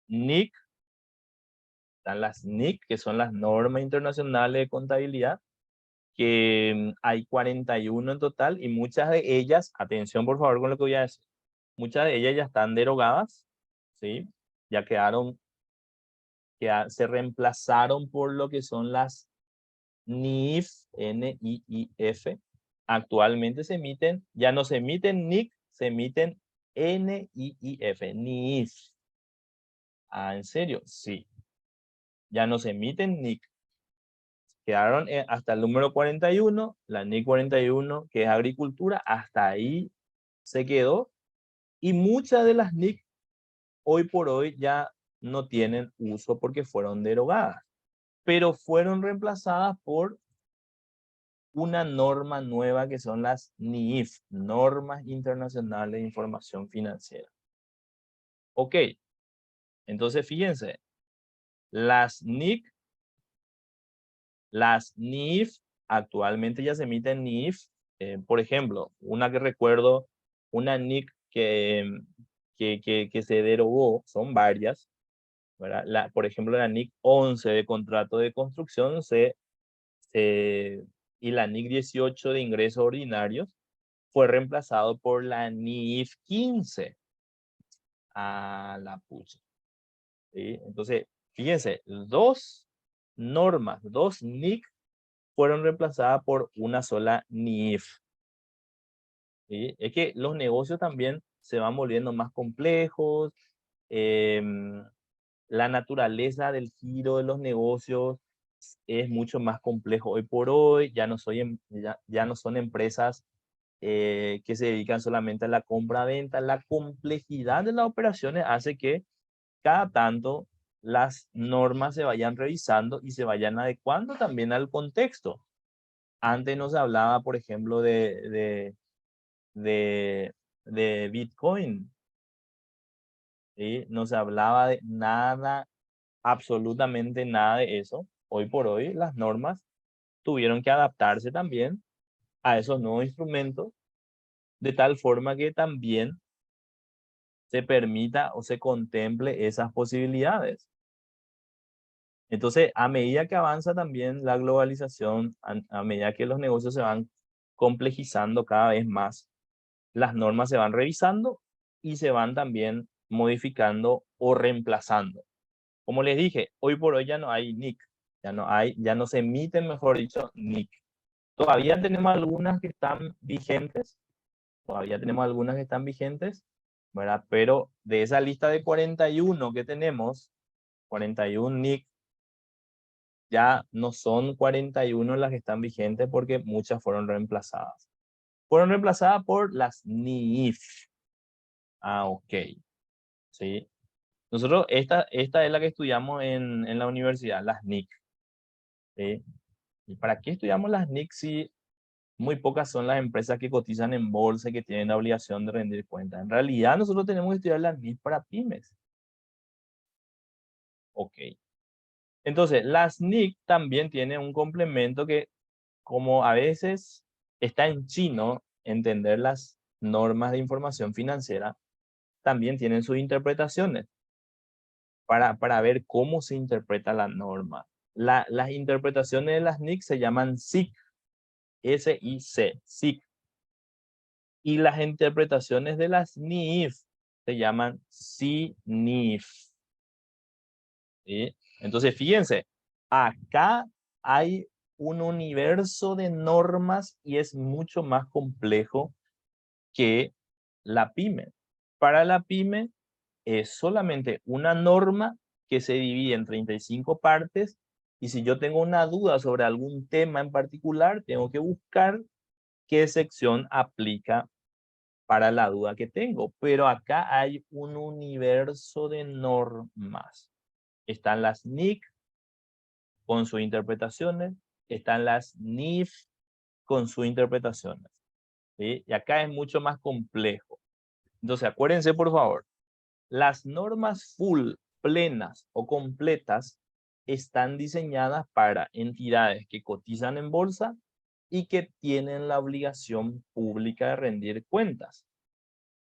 NIC, están las NIC, que son las normas internacionales de contabilidad, que hay 41 en total y muchas de ellas, atención por favor con lo que voy a decir, muchas de ellas ya están derogadas, ¿sí? Ya quedaron, se reemplazaron por lo que son las NIF, N-I-I-F. Actualmente se emiten, ya no se emiten NIC, se emiten N-I-I-F, NIF. Ah, ¿en serio? Sí. Ya no se emiten NIC. Quedaron hasta el número 41, la NIC 41, que es agricultura, hasta ahí se quedó. Y muchas de las NIC hoy por hoy ya no tienen uso porque fueron derogadas, pero fueron reemplazadas por una norma nueva que son las NIIF, Normas Internacionales de Información Financiera. Ok, entonces fíjense, las NIC, las NIF, actualmente ya se emiten NIF. Por ejemplo, una que recuerdo, una NIC que se derogó, son varias, ¿verdad? Por ejemplo, la NIC 11 de contrato de construcción y la NIC 18 de ingresos ordinarios fue reemplazado por la NIF 15. A la pucha. ¿Sí? Entonces, fíjense, dos normas, dos NIC fueron reemplazadas por una sola NIF. ¿Sí? Es que los negocios también se van volviendo más complejos. La naturaleza del giro de los negocios es mucho más complejo hoy por hoy. Ya no son empresas que se dedican solamente a la compra-venta. La complejidad de las operaciones hace que cada tanto las normas se vayan revisando y se vayan adecuando también al contexto. Antes no se hablaba, por ejemplo, de Bitcoin, ¿sí? No se hablaba de nada, absolutamente nada de eso. Hoy por hoy las normas tuvieron que adaptarse también a esos nuevos instrumentos, de tal forma que también se permita o se contemple esas posibilidades. Entonces, a medida que avanza también la globalización, a medida que los negocios se van complejizando cada vez más, las normas se van revisando y se van también modificando o reemplazando. Como les dije, hoy por hoy ya no hay NIC, ya no se emiten, mejor dicho, NIC. Todavía tenemos algunas que están vigentes, todavía tenemos algunas que están vigentes, ¿verdad? Pero de esa lista de 41 que tenemos, 41 NIC, ya no son 41 las que están vigentes porque muchas fueron reemplazadas. Fueron reemplazadas por las NIF. Ah, ok. ¿Sí? Nosotros, esta es la que estudiamos en la universidad, las NIC. ¿Sí? ¿Y para qué estudiamos las NIC si muy pocas son las empresas que cotizan en bolsa y que tienen la obligación de rendir cuentas? En realidad, nosotros tenemos que estudiar las NIC para pymes. Ok. Entonces, las NIC también tienen un complemento que, como a veces está en chino entender las normas de información financiera, también tienen sus interpretaciones para ver cómo se interpreta la norma. Las interpretaciones de las NIC se llaman SIC, S-I-C, SIC. Y las interpretaciones de las NIF se llaman CNIF. ¿Sí? Entonces, fíjense, acá hay un universo de normas y es mucho más complejo que la pyme. Para la pyme es solamente una norma que se divide en 35 partes y si yo tengo una duda sobre algún tema en particular, tengo que buscar qué sección aplica para la duda que tengo. Pero acá hay un universo de normas. Están las NIC con sus interpretaciones, están las NIF con sus interpretaciones. ¿Sí? Y acá es mucho más complejo. Entonces, acuérdense, por favor, las normas full, plenas o completas están diseñadas para entidades que cotizan en bolsa y que tienen la obligación pública de rendir cuentas.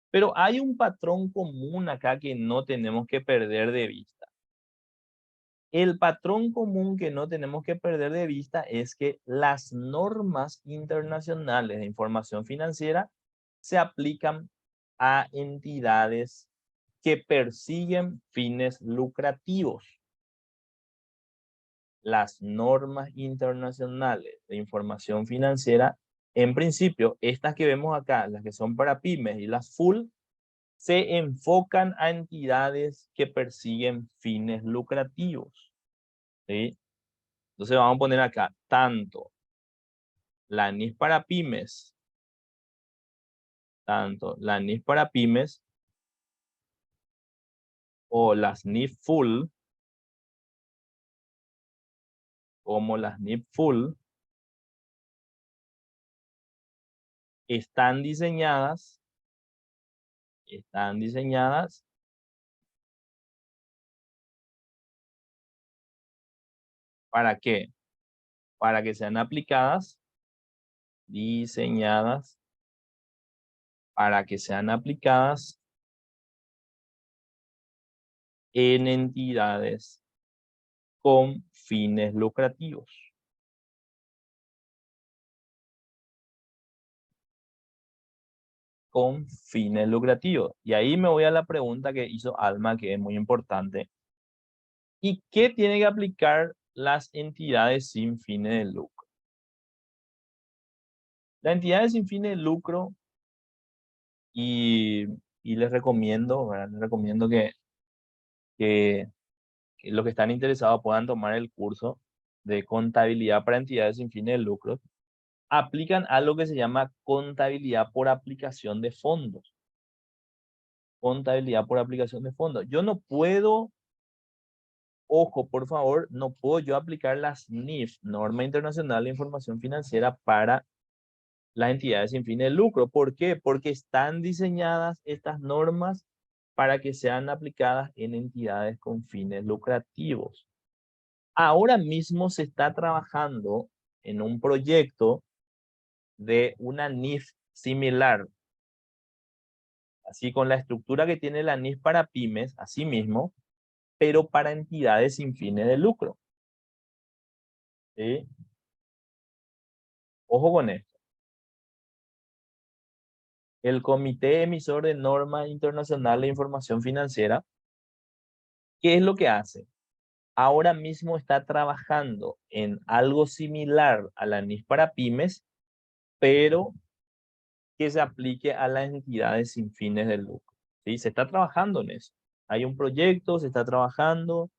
Pero hay un patrón común acá que no tenemos que perder de vista. El patrón común que no tenemos que perder de vista es que las normas internacionales de información financiera se aplican a entidades que persiguen fines lucrativos. Las normas internacionales de información financiera, en principio, estas que vemos acá, las que son para pymes y las full, se enfocan a entidades que persiguen fines lucrativos. ¿Sí? Entonces vamos a poner acá tanto la NIF para pymes, tanto la NIF para pymes o las NIF full, como las NIF full, están diseñadas ¿para qué? Para que sean aplicadas, diseñadas para que sean aplicadas en entidades con fines lucrativos. Con fines lucrativos. Y ahí me voy a la pregunta que hizo Alma, que es muy importante. ¿Y qué tiene que aplicar las entidades sin fines de lucro? Las entidades sin fines de lucro, y, y les recomiendo, ¿verdad? Les recomiendo que los que están interesados puedan tomar el curso de contabilidad para entidades sin fines de lucro, aplican algo que se llama contabilidad por aplicación de fondos. Contabilidad por aplicación de fondos. Yo no puedo, ojo, por favor, no puedo yo aplicar las NIF, Norma Internacional de Información Financiera, para las entidades sin fines de lucro. ¿Por qué? Porque están diseñadas estas normas para que sean aplicadas en entidades con fines lucrativos. Ahora mismo se está trabajando en un proyecto de una NIF similar, así con la estructura que tiene la NIF para pymes, así mismo, pero para entidades sin fines de lucro. ¿Sí? Ojo con esto. El Comité Emisor de Norma Internacional de Información Financiera, ¿qué es lo que hace? Ahora mismo está trabajando en algo similar a la NIF para pymes, pero que se aplique a las entidades sin fines de lucro. ¿Sí? Se está trabajando en eso. Hay un proyecto, se está trabajando,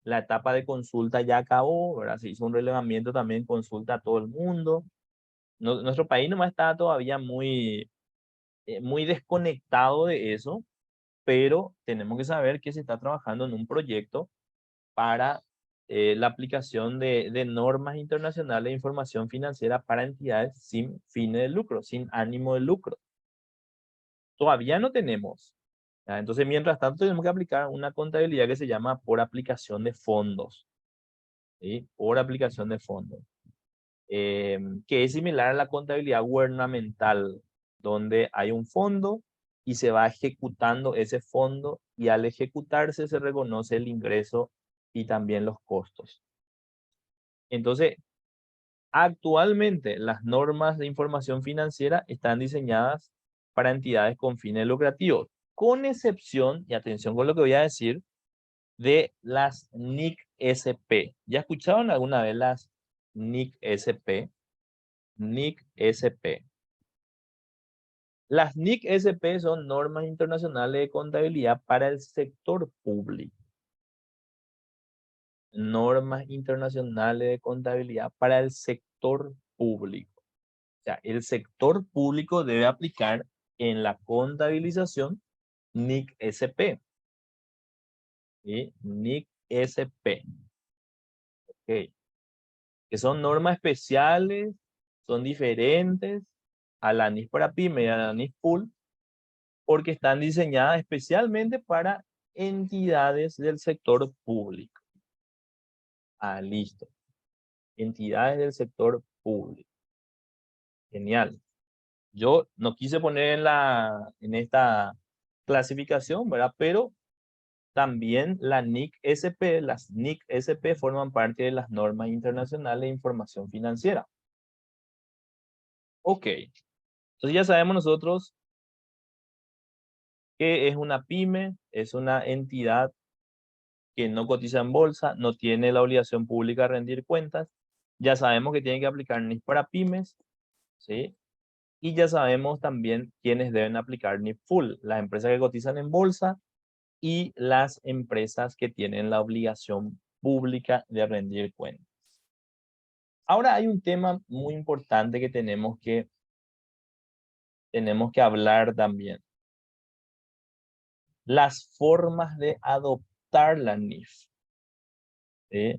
la etapa de consulta ya acabó, ¿verdad? Se hizo un relevamiento también, consulta a todo el mundo. Nuestro país nomás está todavía muy desconectado de eso, pero tenemos que saber que se está trabajando en un proyecto para la aplicación de normas internacionales de información financiera para entidades sin fines de lucro, sin ánimo de lucro. Todavía no tenemos. ¿Ya? Entonces, mientras tanto, tenemos que aplicar una contabilidad que se llama por aplicación de fondos. ¿Sí? Por aplicación de fondos. Que es similar a la contabilidad gubernamental, donde hay un fondo y se va ejecutando ese fondo y al ejecutarse se reconoce el ingreso y también los costos. Entonces, actualmente las normas de información financiera están diseñadas para entidades con fines lucrativos, con excepción, y atención con lo que voy a decir, de las NIC-SP. ¿Ya escucharon alguna vez las NIC-SP? NIC-SP. Las NIC-SP son normas internacionales de contabilidad para el sector público. Normas internacionales de contabilidad para el sector público. O sea, el sector público debe aplicar en la contabilización NIC-SP. ¿Sí? NIC-SP. Ok. Que son normas especiales, son diferentes a la NIS para PYME y a la NIS Pool, porque están diseñadas especialmente para entidades del sector público. Ah, listo. Entidades del sector público. Genial. Yo no quise poner en esta clasificación, ¿verdad? Pero también la NIC-SP, las NIC-SP forman parte de las normas internacionales de información financiera. Ok. Entonces ya sabemos nosotros qué es una PYME, es una entidad que no cotiza en bolsa, no tiene la obligación pública de rendir cuentas. Ya sabemos que tiene que aplicar NIF para pymes, ¿sí? Y ya sabemos también quiénes deben aplicar NIF Full, las empresas que cotizan en bolsa y las empresas que tienen la obligación pública de rendir cuentas. Ahora hay un tema muy importante que tenemos que hablar también. Las formas de adoptar la NIF. ¿Sí?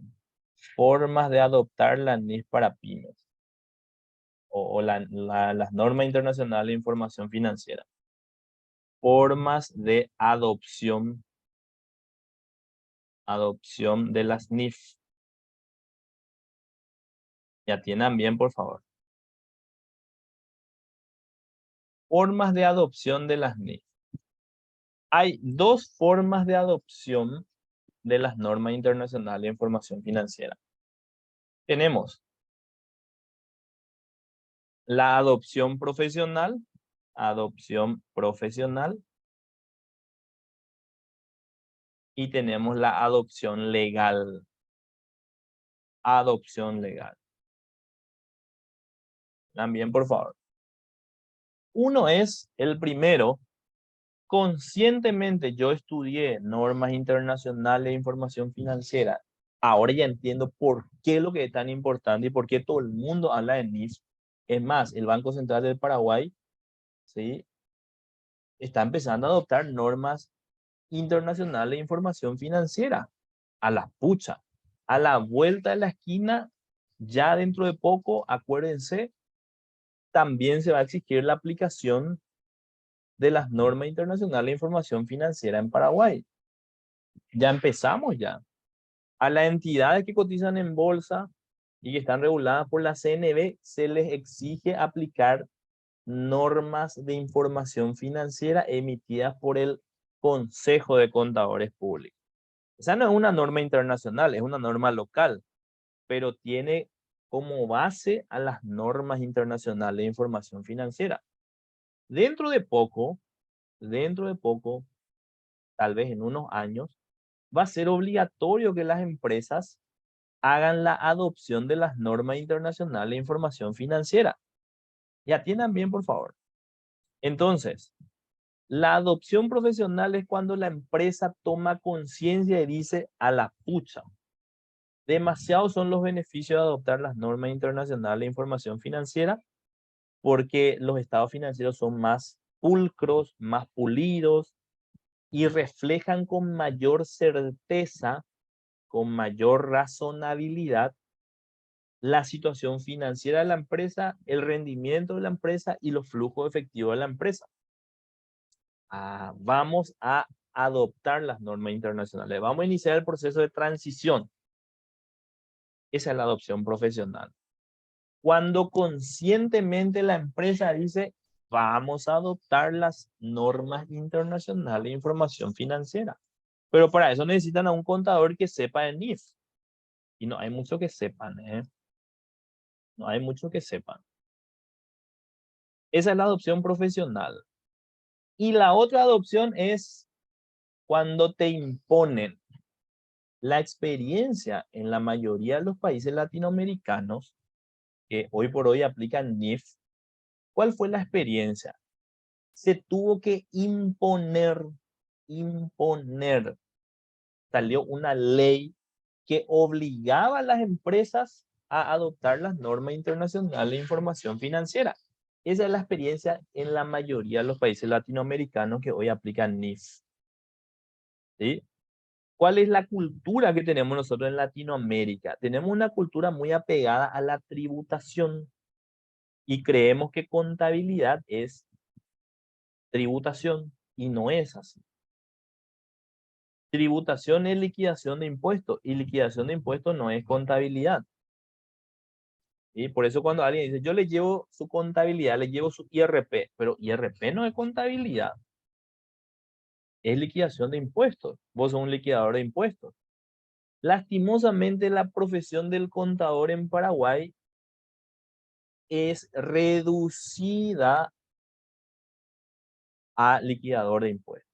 Formas de adoptar la NIF para pymes o las normas internacionales de información financiera. Formas de adopción de las NIF. Y atiendan bien, por favor. Formas de adopción de las NIF. Hay dos formas de adopción de las normas internacionales de información financiera. Tenemos la adopción profesional, y tenemos la adopción legal. Adopción legal. También, por favor. Uno es el primero. Conscientemente yo estudié normas internacionales de información financiera. Ahora ya entiendo por qué lo que es tan importante y por qué todo el mundo habla de NIF. Es más, el Banco Central del Paraguay, ¿sí? Está empezando a adoptar normas internacionales de información financiera. A la pucha. A la vuelta de la esquina, ya dentro de poco, acuérdense, también se va a exigir la aplicación de las normas internacionales de información financiera en Paraguay. Ya empezamos ya. A las entidades que cotizan en bolsa y que están reguladas por la CNB se les exige aplicar normas de información financiera emitidas por el Consejo de Contadores Públicos. Esa no es una norma internacional, es una norma local, pero tiene como base a las normas internacionales de información financiera. Dentro de poco, tal vez en unos años, va a ser obligatorio que las empresas hagan la adopción de las normas internacionales de información financiera. Y atiendan bien, por favor. Entonces, La adopción profesional es cuando la empresa toma conciencia y dice a la pucha. Demasiados son los beneficios de adoptar las normas internacionales de información financiera porque los estados financieros son más pulcros, más pulidos y reflejan con mayor certeza, con mayor razonabilidad la situación financiera de la empresa, el rendimiento de la empresa y los flujos efectivos de la empresa. Vamos a adoptar las normas internacionales. Vamos a iniciar el proceso de transición. Esa es la adopción profesional. Cuando conscientemente la empresa dice, vamos a adoptar las normas internacionales de información financiera. Pero para eso necesitan a un contador que sepa de NIF. Y no hay mucho que sepan, ¿eh? No hay mucho que sepan. Esa es la adopción profesional. Y la otra adopción es cuando te imponen. La experiencia en la mayoría de los países latinoamericanos que hoy por hoy aplican NIF, ¿cuál fue la experiencia? Se tuvo que imponer. Salió una ley que obligaba a las empresas a adoptar las normas internacionales de información financiera. Esa es la experiencia en la mayoría de los países latinoamericanos que hoy aplican NIF. ¿Sí? ¿Cuál es la cultura que tenemos nosotros en Latinoamérica? Tenemos una cultura muy apegada a la tributación y creemos que contabilidad es tributación y no es así. Tributación es liquidación de impuestos y liquidación de impuestos no es contabilidad. Y por eso cuando alguien dice, yo le llevo su contabilidad, le llevo su IRP, pero IRP no es contabilidad, es liquidación de impuestos. Vos sos un liquidador de impuestos. Lastimosamente la profesión del contador en Paraguay es reducida a liquidador de impuestos,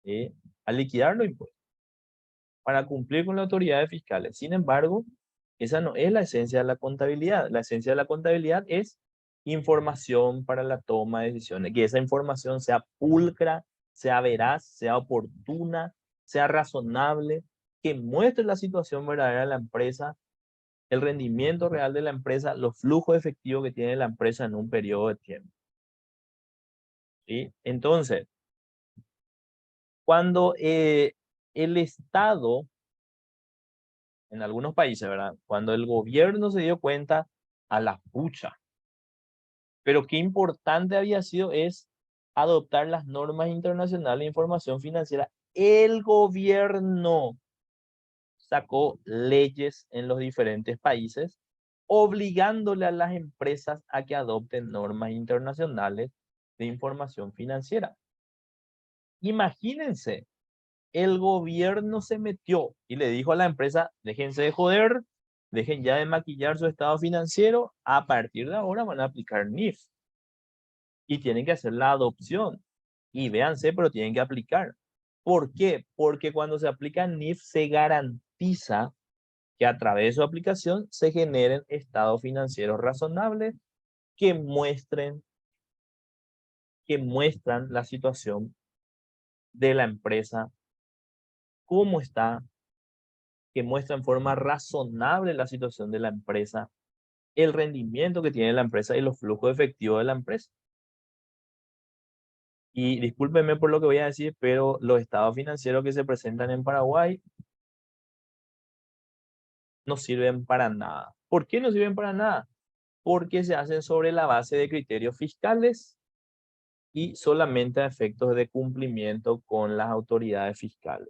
¿sí? A liquidar los impuestos para cumplir con las autoridades fiscales. Sin embargo, esa no es la esencia de la contabilidad. La esencia de la contabilidad es información para la toma de decisiones, que esa información sea pulcra, sea veraz, sea oportuna, sea razonable, que muestre la situación verdadera de la empresa, el rendimiento real de la empresa, los flujos efectivos que tiene la empresa en un periodo de tiempo. ¿Sí? Entonces, cuando el Estado, en algunos países, ¿verdad? Cuando el gobierno se dio cuenta a la pucha, pero qué importante había sido es adoptar las normas internacionales de información financiera. El gobierno sacó leyes en los diferentes países obligándole a las empresas a que adopten normas internacionales de información financiera. Imagínense, el gobierno se metió y le dijo a la empresa, déjense de joder, dejen ya de maquillar su estado financiero, a partir de ahora van a aplicar NIF y tienen que hacer la adopción. Y véanse, pero tienen que aplicar. ¿Por qué? Porque cuando se aplica NIF se garantiza que a través de su aplicación se generen estados financieros razonables que muestran la situación de la empresa, cómo está, que muestra en forma razonable la situación de la empresa, el rendimiento que tiene la empresa y los flujos efectivos de la empresa. Y discúlpenme por lo que voy a decir, pero los estados financieros que se presentan en Paraguay no sirven para nada. ¿Por qué no sirven para nada? Porque se hacen sobre la base de criterios fiscales y solamente a efectos de cumplimiento con las autoridades fiscales.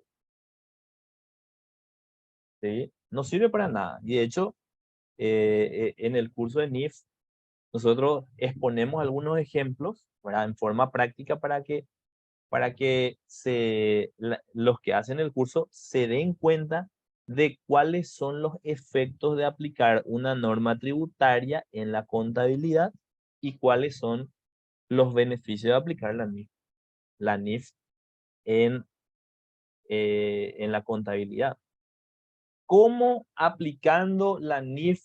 ¿Sí? No sirve para nada. Y de hecho, en el curso de NIF, nosotros exponemos algunos ejemplos, ¿verdad? En forma práctica para que los que hacen el curso se den cuenta de cuáles son los efectos de aplicar una norma tributaria en la contabilidad y cuáles son los beneficios de aplicar la NIF en la contabilidad. ¿Cómo aplicando la NIF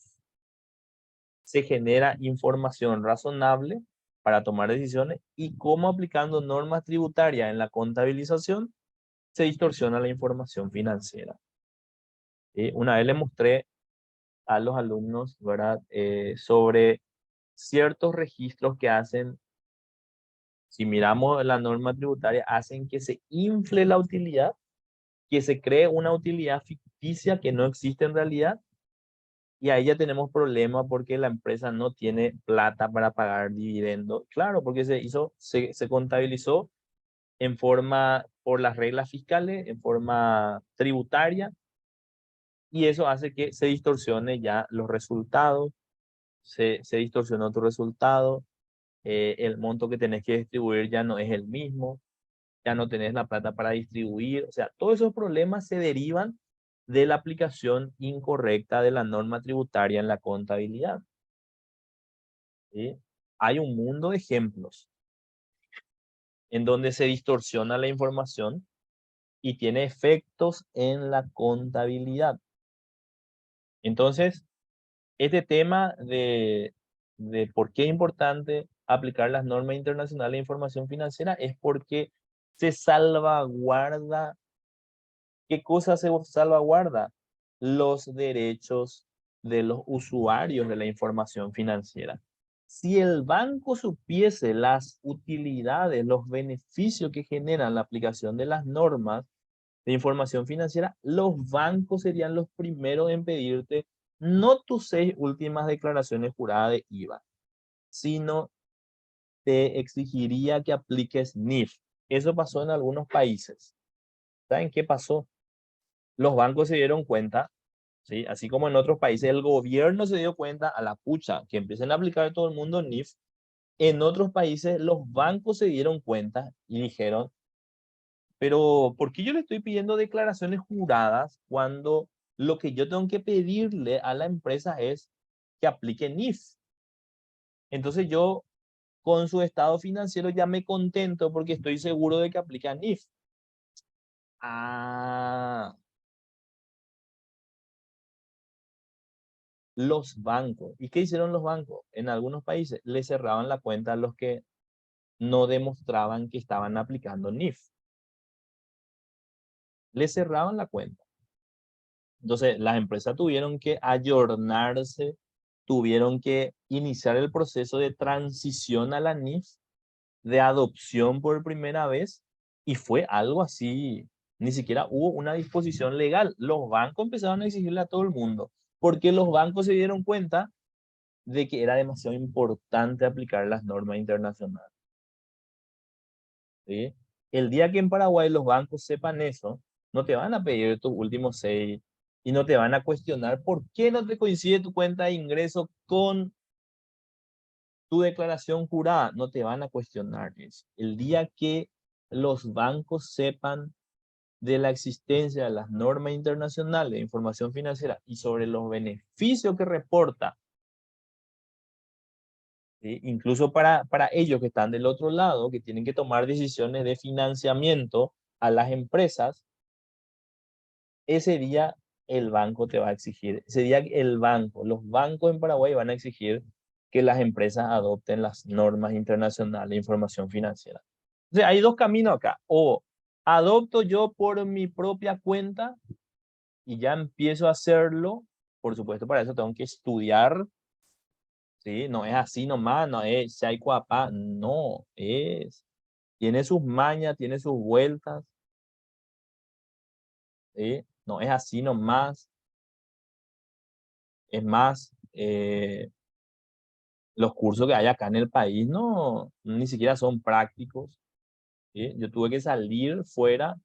se genera información razonable? para tomar decisiones y cómo aplicando normas tributarias en la contabilización se distorsiona la información financiera. Una vez le mostré a los alumnos, ¿verdad? Sobre ciertos registros que hacen, si miramos la norma tributaria, hacen que se infle la utilidad, que se cree una utilidad ficticia que no existe en realidad, y ahí ya tenemos problemas porque la empresa no tiene plata para pagar dividendos. Claro, porque se contabilizó en forma, por las reglas fiscales, en forma tributaria, y eso hace que se distorsione ya los resultados, se distorsionó tu resultado, el monto que tenés que distribuir ya no es el mismo, ya no tenés la plata para distribuir, o sea, todos esos problemas se derivan de la aplicación incorrecta de la norma tributaria en la contabilidad. ¿Sí? Hay un mundo de ejemplos en donde se distorsiona la información y tiene efectos en la contabilidad. Entonces, este tema de por qué es importante aplicar las normas internacionales de información financiera es porque se salvaguarda. ¿Qué cosa se salvaguarda? Los derechos de los usuarios de la información financiera. Si el banco supiese las utilidades, los beneficios que generan la aplicación de las normas de información financiera, los bancos serían los primeros en pedirte no tus 6 últimas declaraciones juradas de IVA, sino te exigiría que apliques NIF. Eso pasó en algunos países. ¿Saben qué pasó? Los bancos se dieron cuenta, ¿sí? Así como en otros países el gobierno se dio cuenta a la pucha que empiecen a aplicar todo el mundo NIF. En otros países los bancos se dieron cuenta y dijeron, pero ¿por qué yo le estoy pidiendo declaraciones juradas cuando lo que yo tengo que pedirle a la empresa es que aplique NIF? Entonces yo con su estado financiero ya me contento porque estoy seguro de que aplica NIF. Ah, los bancos. ¿Y qué hicieron los bancos? En algunos países le cerraban la cuenta a los que no demostraban que estaban aplicando NIF. Le cerraban la cuenta. Entonces, las empresas tuvieron que ayornarse, tuvieron que iniciar el proceso de transición a la NIF, de adopción por primera vez, y fue algo así. Ni siquiera hubo una disposición legal. Los bancos empezaron a exigirle a todo el mundo, porque los bancos se dieron cuenta de que era demasiado importante aplicar las normas internacionales. ¿Sí? El día que en Paraguay los bancos sepan eso, no te van a pedir tus últimos 6 y no te van a cuestionar por qué no te coincide tu cuenta de ingreso con tu declaración jurada. No te van a cuestionar eso. El día que los bancos sepan de la existencia de las normas internacionales de información financiera y sobre los beneficios que reporta, ¿sí? Incluso para ellos que están del otro lado, que tienen que tomar decisiones de financiamiento a las empresas, ese día el banco te va a exigir, ese día los bancos en Paraguay van a exigir que las empresas adopten las normas internacionales de información financiera. Entonces, hay dos caminos acá. O adopto yo por mi propia cuenta y ya empiezo a hacerlo. Por supuesto, para eso tengo que estudiar. ¿Sí? No es así nomás, no es Shaikwapá, no, tiene sus mañas, tiene sus vueltas, ¿sí? No es así nomás, es más, los cursos que hay acá en el país no, ni siquiera son prácticos, ¿sí? Yo tuve que salir fuera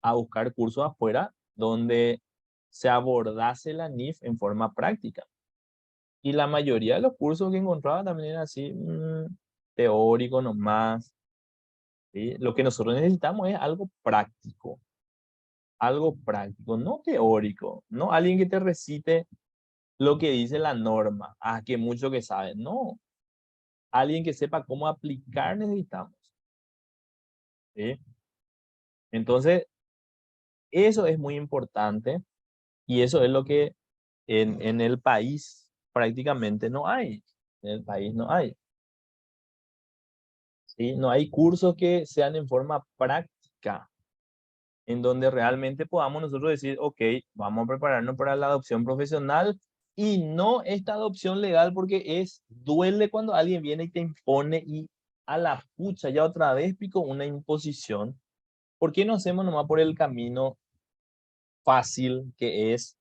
a buscar cursos afuera donde se abordase la NIF en forma práctica. Y la mayoría de los cursos que encontraba también eran así, teórico nomás. ¿Sí? Lo que nosotros necesitamos es algo práctico, no teórico, no alguien que te recite lo que dice la norma, que mucho que sabe, no, alguien que sepa cómo aplicar necesitamos. ¿Sí? Entonces, eso es muy importante y eso es lo que en el país prácticamente no hay. En el país no hay. ¿sí? No hay cursos que sean en forma práctica, en donde realmente podamos nosotros decir, ok, vamos a prepararnos para la adopción profesional y no esta adopción legal porque duele cuando alguien viene y te impone y a la pucha, ya otra vez pico una imposición. ¿Por qué no hacemos nomás por el camino fácil que es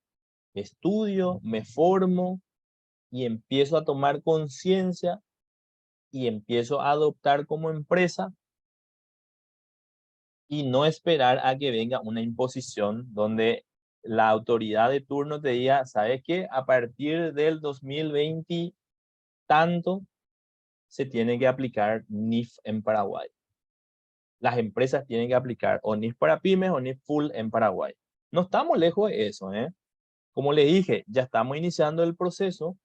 estudio, me formo y empiezo a tomar conciencia y empiezo a adoptar como empresa y no esperar a que venga una imposición donde la autoridad de turno te diga, ¿sabes qué? A partir del 2020 tanto se tiene que aplicar NIF en Paraguay. Las empresas tienen que aplicar o NIF para pymes o NIF full en Paraguay. No estamos lejos de eso, ¿eh? Como les dije, ya estamos iniciando el proceso.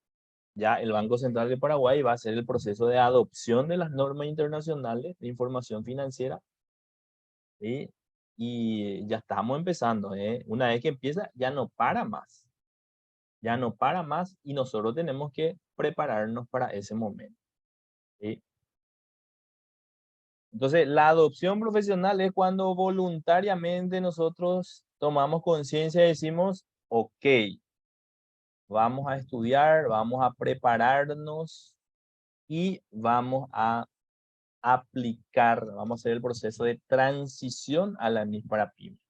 Ya el Banco Central de Paraguay va a hacer el proceso de adopción de las normas internacionales de información financiera, ¿sí? Y ya estamos empezando, ¿eh? Una vez que empieza, ya no para más. Ya no para más y nosotros tenemos que prepararnos para ese momento, ¿sí? Entonces, la adopción profesional es cuando voluntariamente nosotros tomamos conciencia y decimos, ok, vamos a estudiar, vamos a prepararnos y vamos a aplicar, vamos a hacer el proceso de transición a la NIS para pymes.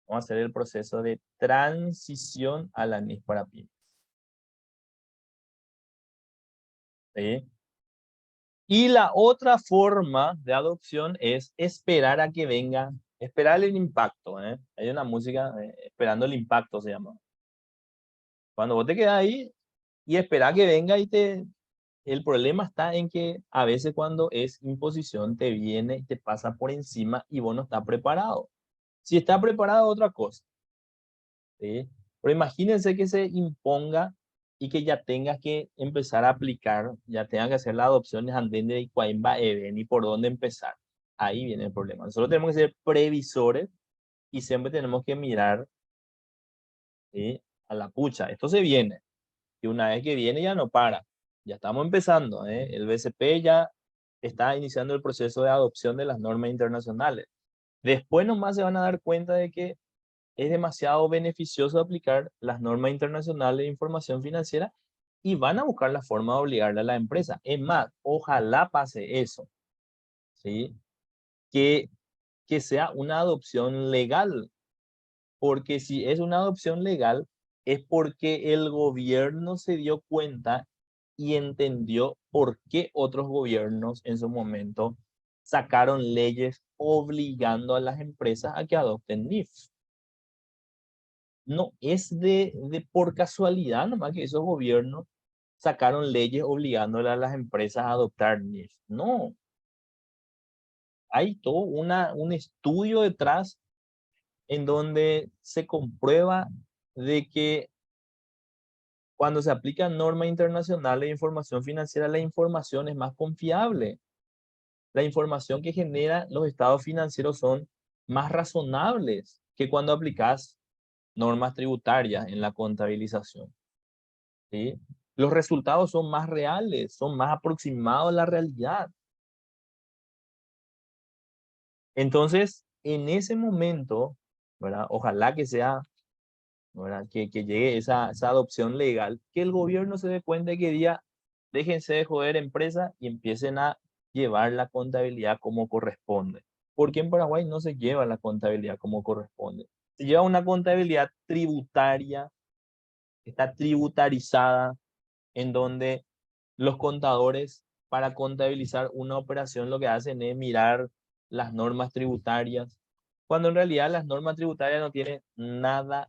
Vamos a hacer el proceso de transición a la NIS para pymes. ¿Sí? Y la otra forma de adopción es esperar a que venga, esperar el impacto. ¿Eh? Hay una música, esperando el impacto se llama. Cuando vos te quedas ahí y esperás que venga y te... El problema está en que a veces cuando es imposición te viene y te pasa por encima y vos no estás preparado. Si está preparado, otra cosa. ¿Sí? Pero imagínense que se imponga y que ya tengas que empezar a aplicar, ya tengas que hacer las adopciones andende y cuál va y por dónde empezar. Ahí viene el problema. Nosotros tenemos que ser previsores y siempre tenemos que mirar, ¿sí? A la pucha. Esto se viene. Y una vez que viene ya no para. Ya estamos empezando, ¿eh? El BCP ya está iniciando el proceso de adopción de las normas internacionales. Después nomás se van a dar cuenta de que es demasiado beneficioso aplicar las normas internacionales de información financiera y van a buscar la forma de obligarle a la empresa. Es más, ojalá pase eso, ¿sí? Que, que sea una adopción legal, porque si es una adopción legal, es porque el gobierno se dio cuenta y entendió por qué otros gobiernos en su momento sacaron leyes obligando a las empresas a que adopten NIF. No es de por casualidad nomás que esos gobiernos sacaron leyes obligándole a las empresas a adoptar NIF. No, hay todo un estudio detrás en donde se comprueba de que cuando se aplican normas internacionales de información financiera, la información es más confiable. La información que genera los estados financieros son más razonables que cuando aplicas normas tributarias en la contabilización. ¿Sí? Los resultados son más reales, son más aproximados a la realidad. Entonces, en ese momento, ¿verdad? Ojalá que sea, ¿verdad? Que llegue esa adopción legal, que el gobierno se dé cuenta de que diga, déjense de joder empresas y empiecen a llevar la contabilidad como corresponde. Porque en Paraguay no se lleva la contabilidad como corresponde. Se lleva una contabilidad tributaria, está tributarizada, en donde los contadores para contabilizar una operación lo que hacen es mirar las normas tributarias, cuando en realidad las normas tributarias no tienen nada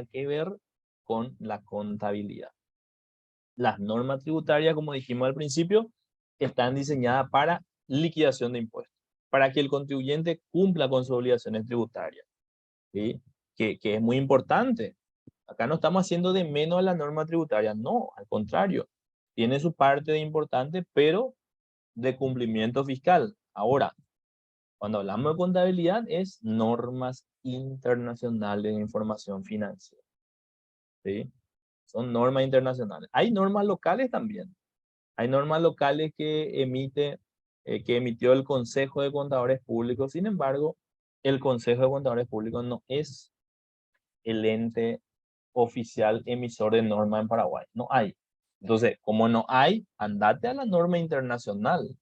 que ver con la contabilidad. Las normas tributarias, como dijimos al principio, están diseñadas para liquidación de impuestos, para que el contribuyente cumpla con sus obligaciones tributarias, ¿sí? Que es muy importante. Acá no estamos haciendo de menos a la norma tributaria, no, al contrario, tiene su parte de importante, pero de cumplimiento fiscal. Ahora, cuando hablamos de contabilidad es normas internacionales de información financiera, ¿sí? Son normas internacionales. Hay normas locales también. Hay normas locales que emite que emitió el Consejo de Contadores Públicos. Sin embargo, el Consejo de Contadores Públicos no es el ente oficial emisor de norma en Paraguay. No hay. Entonces, como no hay, andate a la norma internacional.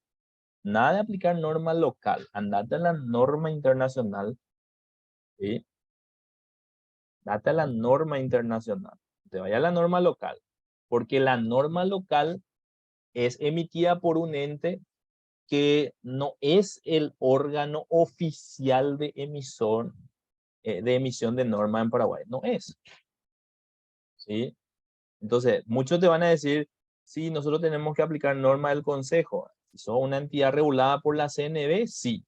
Nada de aplicar norma local. Andate a la norma internacional. ¿Sí? Date a la norma internacional. Te vaya a la norma local. Porque la norma local es emitida por un ente que no es el órgano oficial de de emisión de norma en Paraguay. No es. ¿Sí? Entonces, muchos te van a decir, sí, nosotros tenemos que aplicar norma del Consejo. Si sos una entidad regulada por la CNB, sí.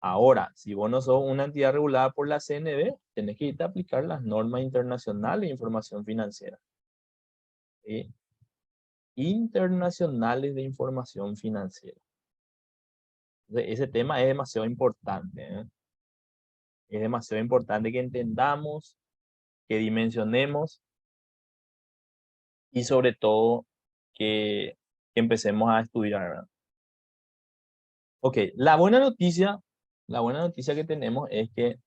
Ahora, si vos no sos una entidad regulada por la CNB, tenés que irte a aplicar las normas internacionales de información financiera. ¿Sí? Internacionales de información financiera. Entonces, ese tema es demasiado importante, ¿eh? Es demasiado importante que entendamos, que dimensionemos y sobre todo que empecemos a estudiar, ¿verdad? Ok, la buena noticia que tenemos es que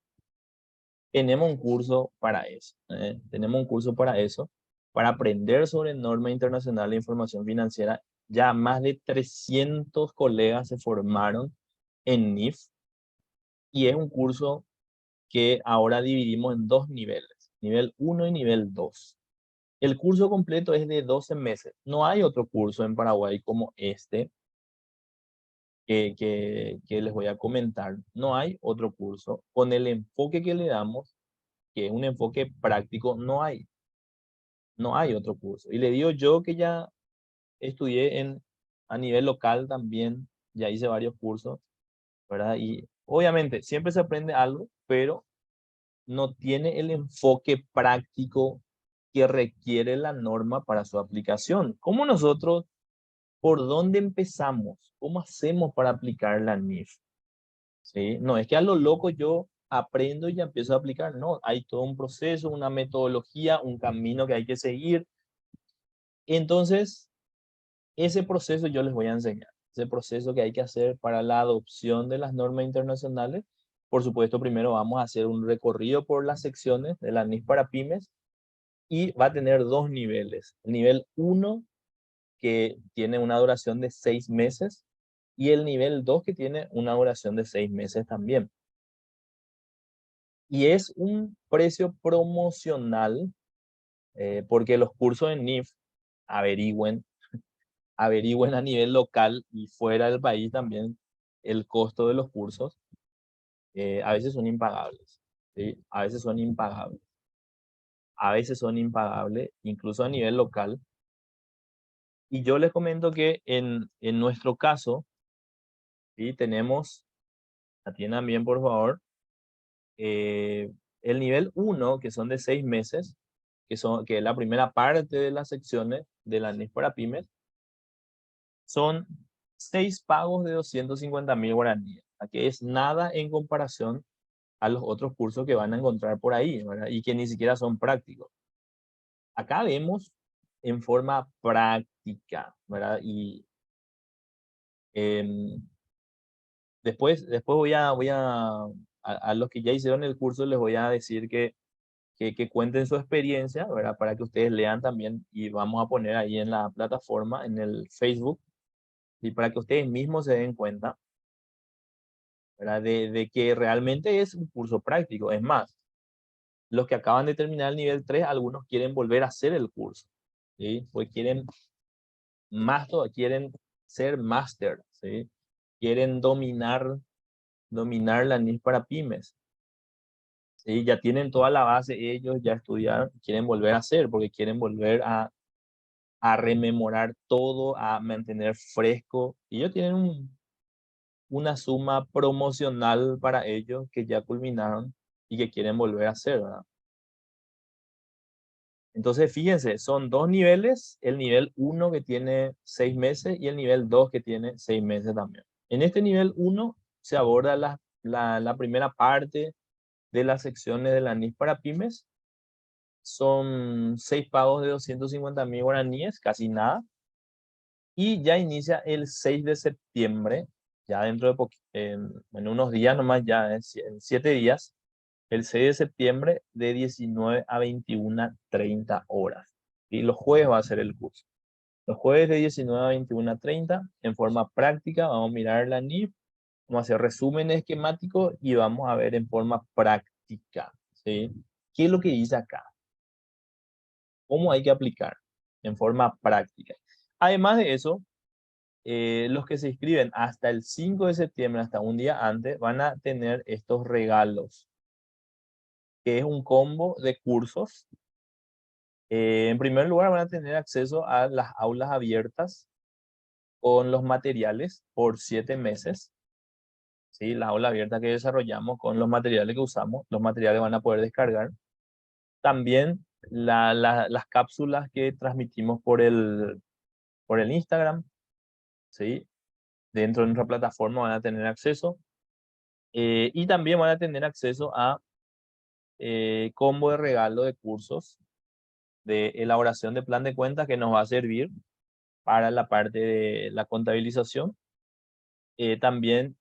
tenemos un curso para eso. Tenemos un curso para eso, para aprender sobre norma internacional de información financiera. Ya más de 300 colegas se formaron en NIF y es un curso que ahora dividimos en dos niveles, nivel uno y nivel 2. El curso completo es de 12 meses. No hay otro curso en Paraguay como este que les voy a comentar. No hay otro curso con el enfoque que le damos, que es un enfoque práctico. No hay otro curso. Y le digo yo que ya estudié a nivel local también, ya hice varios cursos, ¿verdad? Y obviamente siempre se aprende algo, pero no tiene el enfoque práctico que requiere la norma para su aplicación. ¿Cómo nosotros, por dónde empezamos? ¿Cómo hacemos para aplicar la NIF? ¿Sí? No es que a lo loco yo aprendo y ya empiezo a aplicar. No, hay todo un proceso, una metodología, un camino que hay que seguir. Entonces, ese proceso yo les voy a enseñar. Ese proceso que hay que hacer para la adopción de las normas internacionales. Por supuesto, primero vamos a hacer un recorrido por las secciones de la NIF para pymes y va a tener dos niveles. El nivel uno que tiene una duración de 6 meses, y el nivel 2 que tiene una duración de 6 meses también. Y es un precio promocional, porque los cursos en NIF averigüen, averigüen a nivel local y fuera del país también el costo de los cursos. A veces son impagables, ¿sí? A veces son impagables. A veces son impagables, incluso a nivel local. Y yo les comento que en nuestro caso, ¿sí? Tenemos, atiendan bien por favor, eh, el nivel uno que son de 6 meses, que es la primera parte de las secciones de la NIF para pymes, son 6 pagos de 250.000 guaraníes, que es nada en comparación a los otros cursos que van a encontrar por ahí, ¿verdad? Y que ni siquiera son prácticos. Acá vemos en forma práctica, ¿verdad? Y em, después a los que ya hicieron el curso les voy a decir que cuenten su experiencia, ¿verdad? Para que ustedes lean también y vamos a poner ahí en la plataforma, en el Facebook, y para que ustedes mismos se den cuenta, ¿verdad? De que realmente es un curso práctico. Es más, los que acaban de terminar el nivel 3 algunos quieren volver a hacer el curso, ¿sí? Pues quieren más, quieren ser máster, ¿sí? Quieren dominar la NIF para pymes. ¿Sí? Ya tienen toda la base, ellos ya estudiaron, quieren volver a hacer, porque quieren volver a rememorar todo, a mantener fresco. Y ellos tienen una suma promocional para ellos que ya culminaron y que quieren volver a hacer, ¿verdad? Entonces, fíjense, son dos niveles, el nivel uno que tiene 6 meses y el nivel 2 que tiene 6 meses también. En este nivel uno se aborda la primera parte de las secciones de la NIF para pymes. Son 6 pagos de 250.000 guaraníes, casi nada. Y ya inicia el 6 de septiembre ya dentro de en unos días nomás, ya en 7 días, el 6 de septiembre de 19 a 21:30 horas. Y los jueves va a ser el curso. Los jueves de 19 a 21:30, en forma práctica, vamos a mirar la NIF, vamos a hacer resúmenes esquemáticos y vamos a ver en forma práctica, ¿sí? ¿Qué es lo que dice acá? ¿Cómo hay que aplicar en forma práctica? Además de eso, los que se inscriben hasta el 5 de septiembre, hasta un día antes, van a tener estos regalos, que es un combo de cursos. En primer lugar, van a tener acceso a las aulas abiertas con los materiales por 7 meses. ¿Sí? La aula abierta que desarrollamos con los materiales que usamos, los materiales van a poder descargar. También las cápsulas que transmitimos por el Instagram, ¿sí? Dentro de nuestra plataforma van a tener acceso. Y también van a tener acceso a combo de regalo de cursos de elaboración de plan de cuentas que nos va a servir para la parte de la contabilización. También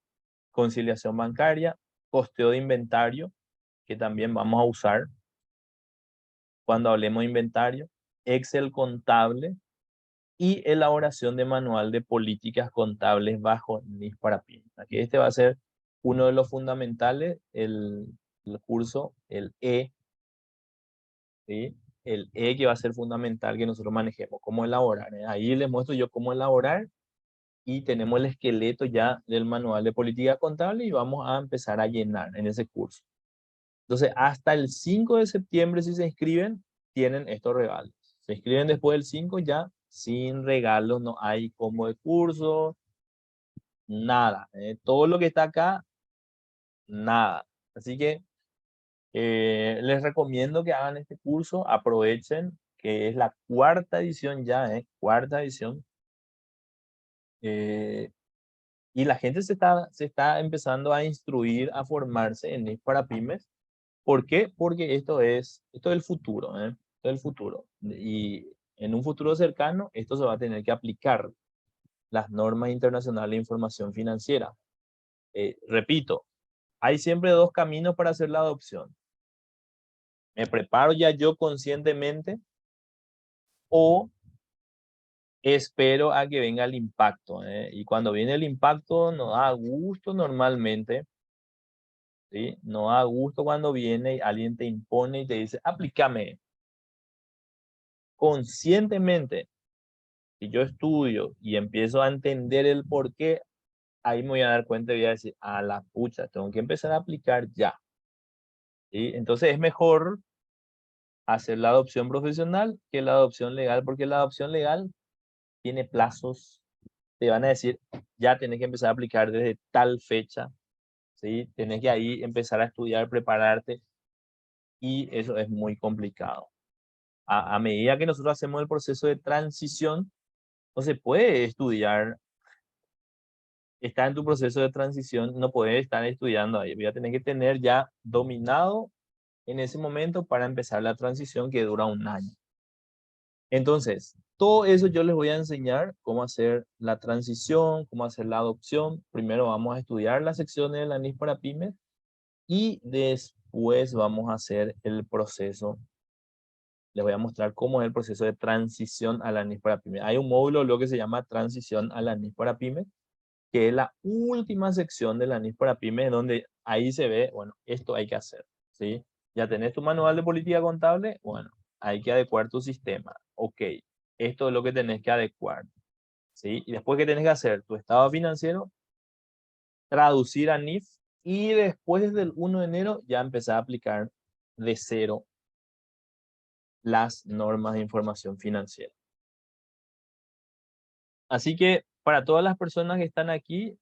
conciliación bancaria, costeo de inventario, que también vamos a usar cuando hablemos de inventario, Excel contable y elaboración de manual de políticas contables bajo NIF para pymes. Aquí este va a ser uno de los fundamentales, el curso, el E, ¿sí? El E que va a ser fundamental que nosotros manejemos, cómo elaborar, ¿eh? Ahí les muestro yo cómo elaborar y tenemos el esqueleto ya del manual de política contable y vamos a empezar a llenar en ese curso. Entonces, hasta el 5 de septiembre, si se inscriben, tienen estos regalos. Se inscriben después del 5 ya sin regalos, no hay combo de curso, nada. Todo lo que está acá, nada. Así que les recomiendo que hagan este curso, aprovechen que es la cuarta edición ya, cuarta edición. eh, y la gente se está empezando a instruir, a formarse en NIF para pymes. ¿Por qué? Porque esto es el futuro, ¿eh? Esto es el futuro. Y en un futuro cercano, esto se va a tener que aplicar, las normas internacionales de información financiera. Repito, hay siempre dos caminos para hacer la adopción. Me preparo ya yo conscientemente o espero a que venga el impacto, ¿eh? Y cuando viene el impacto, nos da gusto normalmente, ¿sí? Nos da gusto cuando viene y alguien te impone y te dice, aplícame conscientemente. Si yo estudio y empiezo a entender el por qué, ahí me voy a dar cuenta y voy a decir, a la pucha, tengo que empezar a aplicar ya. ¿Sí? Entonces es mejor hacer la adopción profesional que la adopción legal, porque la adopción legal tiene plazos. Te van a decir, ya tenés que empezar a aplicar desde tal fecha, ¿sí? Tenés que ahí empezar a estudiar, prepararte, y eso es muy complicado. A medida que nosotros hacemos el proceso de transición, no se puede estudiar. Está en tu proceso de transición, no puedes estar estudiando ahí. Voy a tener que tener ya dominado en ese momento para empezar la transición que dura un año. Entonces, todo eso yo les voy a enseñar cómo hacer la transición, cómo hacer la adopción. Primero vamos a estudiar las secciones de la NIF para pymes y después vamos a hacer el proceso. Les voy a mostrar cómo es el proceso de transición a la NIF para pymes. Hay un módulo lo que se llama transición a la NIF para pymes, que es la última sección de la NIF para pymes, donde ahí se ve, bueno, esto hay que hacer, ¿sí? Ya tenés tu manual de política contable, bueno, hay que adecuar tu sistema. Ok, esto es lo que tenés que adecuar, ¿sí? Y después, ¿qué tenés que hacer? Tu estado financiero, traducir a NIF, y después del 1 de enero ya empezar a aplicar de cero las normas de información financiera. Así que para todas las personas que están aquí,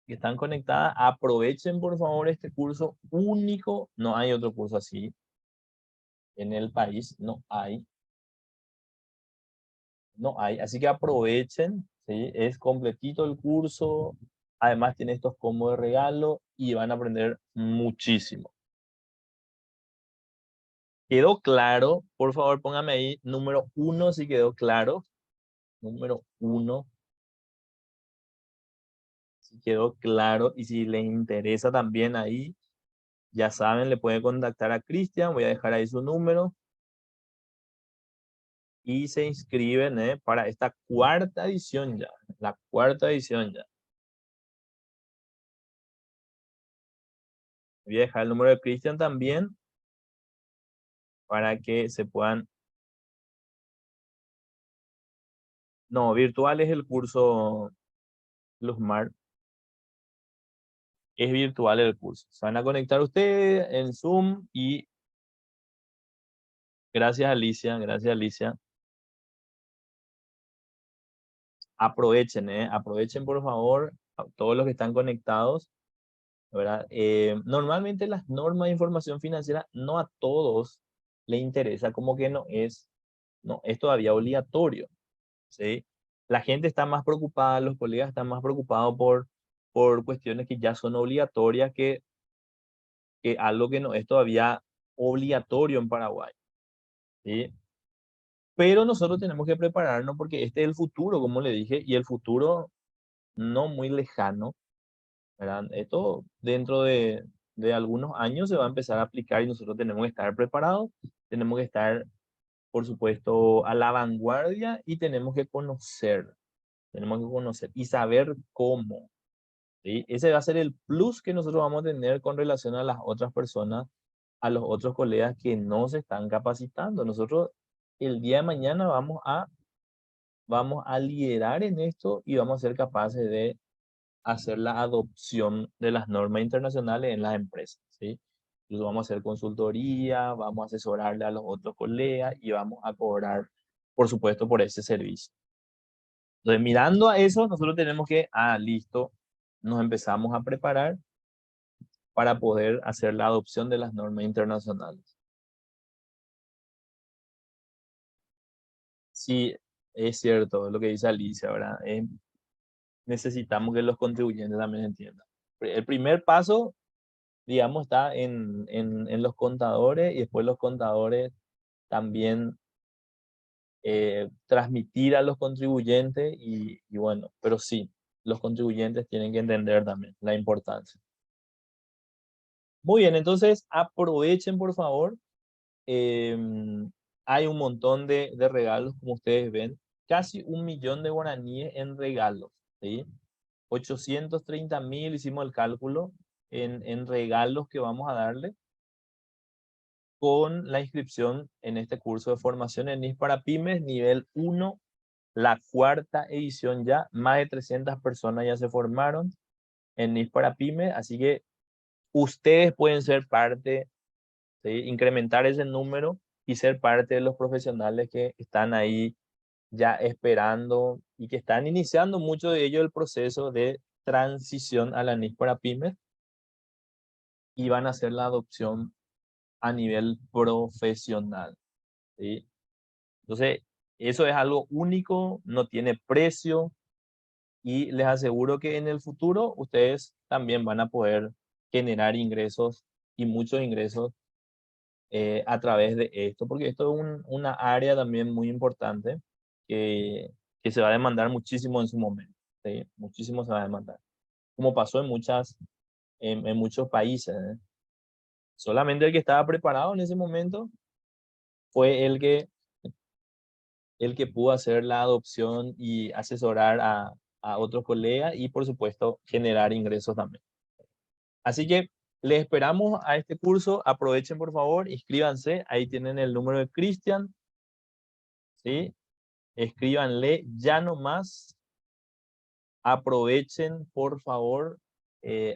que están conectadas, aprovechen por favor este curso único. No hay otro curso así en el país, no hay, no hay. Así que aprovechen, ¿sí? Es completito el curso. Además tiene estos combos de regalo y van a aprender muchísimo. ¿Quedó claro? Por favor, póngame ahí número 1 si quedó claro. Número 1. Si quedó claro y si les interesa también ahí, ya saben, le pueden contactar a Cristian, voy a dejar ahí su número y se inscriben para esta cuarta edición ya, la cuarta edición ya. Voy a dejar el número de Cristian también para que se puedan... No, virtual es el curso Luzmar, es virtual el curso. Se van a conectar ustedes en Zoom y gracias Alicia, gracias Alicia. Aprovechen, aprovechen por favor a todos los que están conectados, ¿verdad? Normalmente las normas de información financiera no a todos le interesa, como que no es todavía obligatorio, ¿sí? La gente está más preocupada, los colegas están más preocupados por cuestiones que ya son obligatorias que algo que no es todavía obligatorio en Paraguay, ¿sí? Pero nosotros tenemos que prepararnos porque este es el futuro, como le dije, y el futuro no muy lejano, ¿verdad? Esto dentro de algunos años se va a empezar a aplicar y nosotros tenemos que estar preparados, tenemos que estar, por supuesto, a la vanguardia y tenemos que conocer y saber cómo, ¿sí? Ese va a ser el plus que nosotros vamos a tener con relación a las otras personas, a los otros colegas que no se están capacitando. Nosotros el día de mañana vamos a liderar en esto y vamos a ser capaces de hacer la adopción de las normas internacionales en las empresas, ¿sí? Incluso vamos a hacer consultoría, vamos a asesorarle a los otros colegas y vamos a cobrar, por supuesto, por ese servicio. Entonces, mirando a eso, nosotros tenemos que, listo, nos empezamos a preparar para poder hacer la adopción de las normas internacionales. Sí, es cierto lo que dice Alicia, ¿verdad? Necesitamos que los contribuyentes también entiendan. El primer paso, digamos, está en los contadores y después los contadores también transmitir a los contribuyentes y bueno, pero sí, los contribuyentes tienen que entender también la importancia. Muy bien, entonces aprovechen por favor. Hay un montón de regalos, como ustedes ven, casi 1 millón de guaraníes en regalos, ¿sí? 830.000 hicimos el cálculo en regalos que vamos a darle con la inscripción en este curso de formación en NIS para Pymes, nivel 1, la cuarta edición ya. Más de 300 personas ya se formaron en NIS para Pymes, así que ustedes pueden ser parte, ¿sí? Incrementar ese número y ser parte de los profesionales que están ahí ya esperando y que están iniciando mucho de ello el proceso de transición a la NIS para Pymes y van a hacer la adopción a nivel profesional, ¿sí? Entonces, eso es algo único, no tiene precio y les aseguro que en el futuro ustedes también van a poder generar ingresos y muchos ingresos a través de esto, porque esto es una área también muy importante que se va a demandar muchísimo en su momento, ¿sí? Muchísimo se va a demandar, como pasó en muchos países, ¿eh? Solamente el que estaba preparado en ese momento fue el que pudo hacer la adopción y asesorar a otros colegas y por supuesto generar ingresos también. Así que les esperamos a este curso, aprovechen por favor, inscríbanse, ahí tienen el número de Cristian, ¿sí? Escríbanle ya nomás, aprovechen por favor,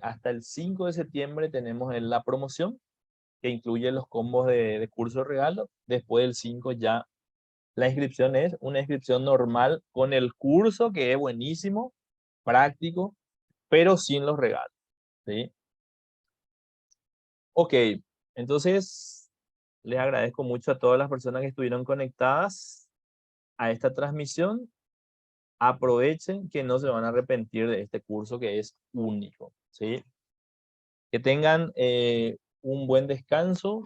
hasta el 5 de septiembre tenemos la promoción que incluye los combos de curso regalo, después del 5 ya la inscripción es una inscripción normal con el curso que es buenísimo, práctico, pero sin los regalos, ¿sí? Ok, entonces les agradezco mucho a todas las personas que estuvieron conectadas a esta transmisión. Aprovechen que no se van a arrepentir de este curso que es único, ¿sí? Que tengan un buen descanso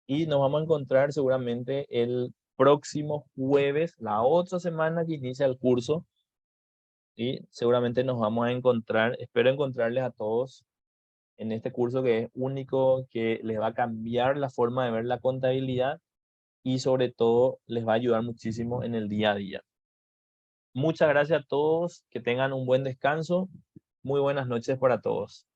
y nos vamos a encontrar seguramente el próximo jueves, la otra semana que inicia el curso. y seguramente nos vamos a encontrar, espero encontrarles a todos en este curso que es único, que les va a cambiar la forma de ver la contabilidad y sobre todo les va a ayudar muchísimo en el día a día. Muchas gracias a todos, que tengan un buen descanso. Muy buenas noches para todos.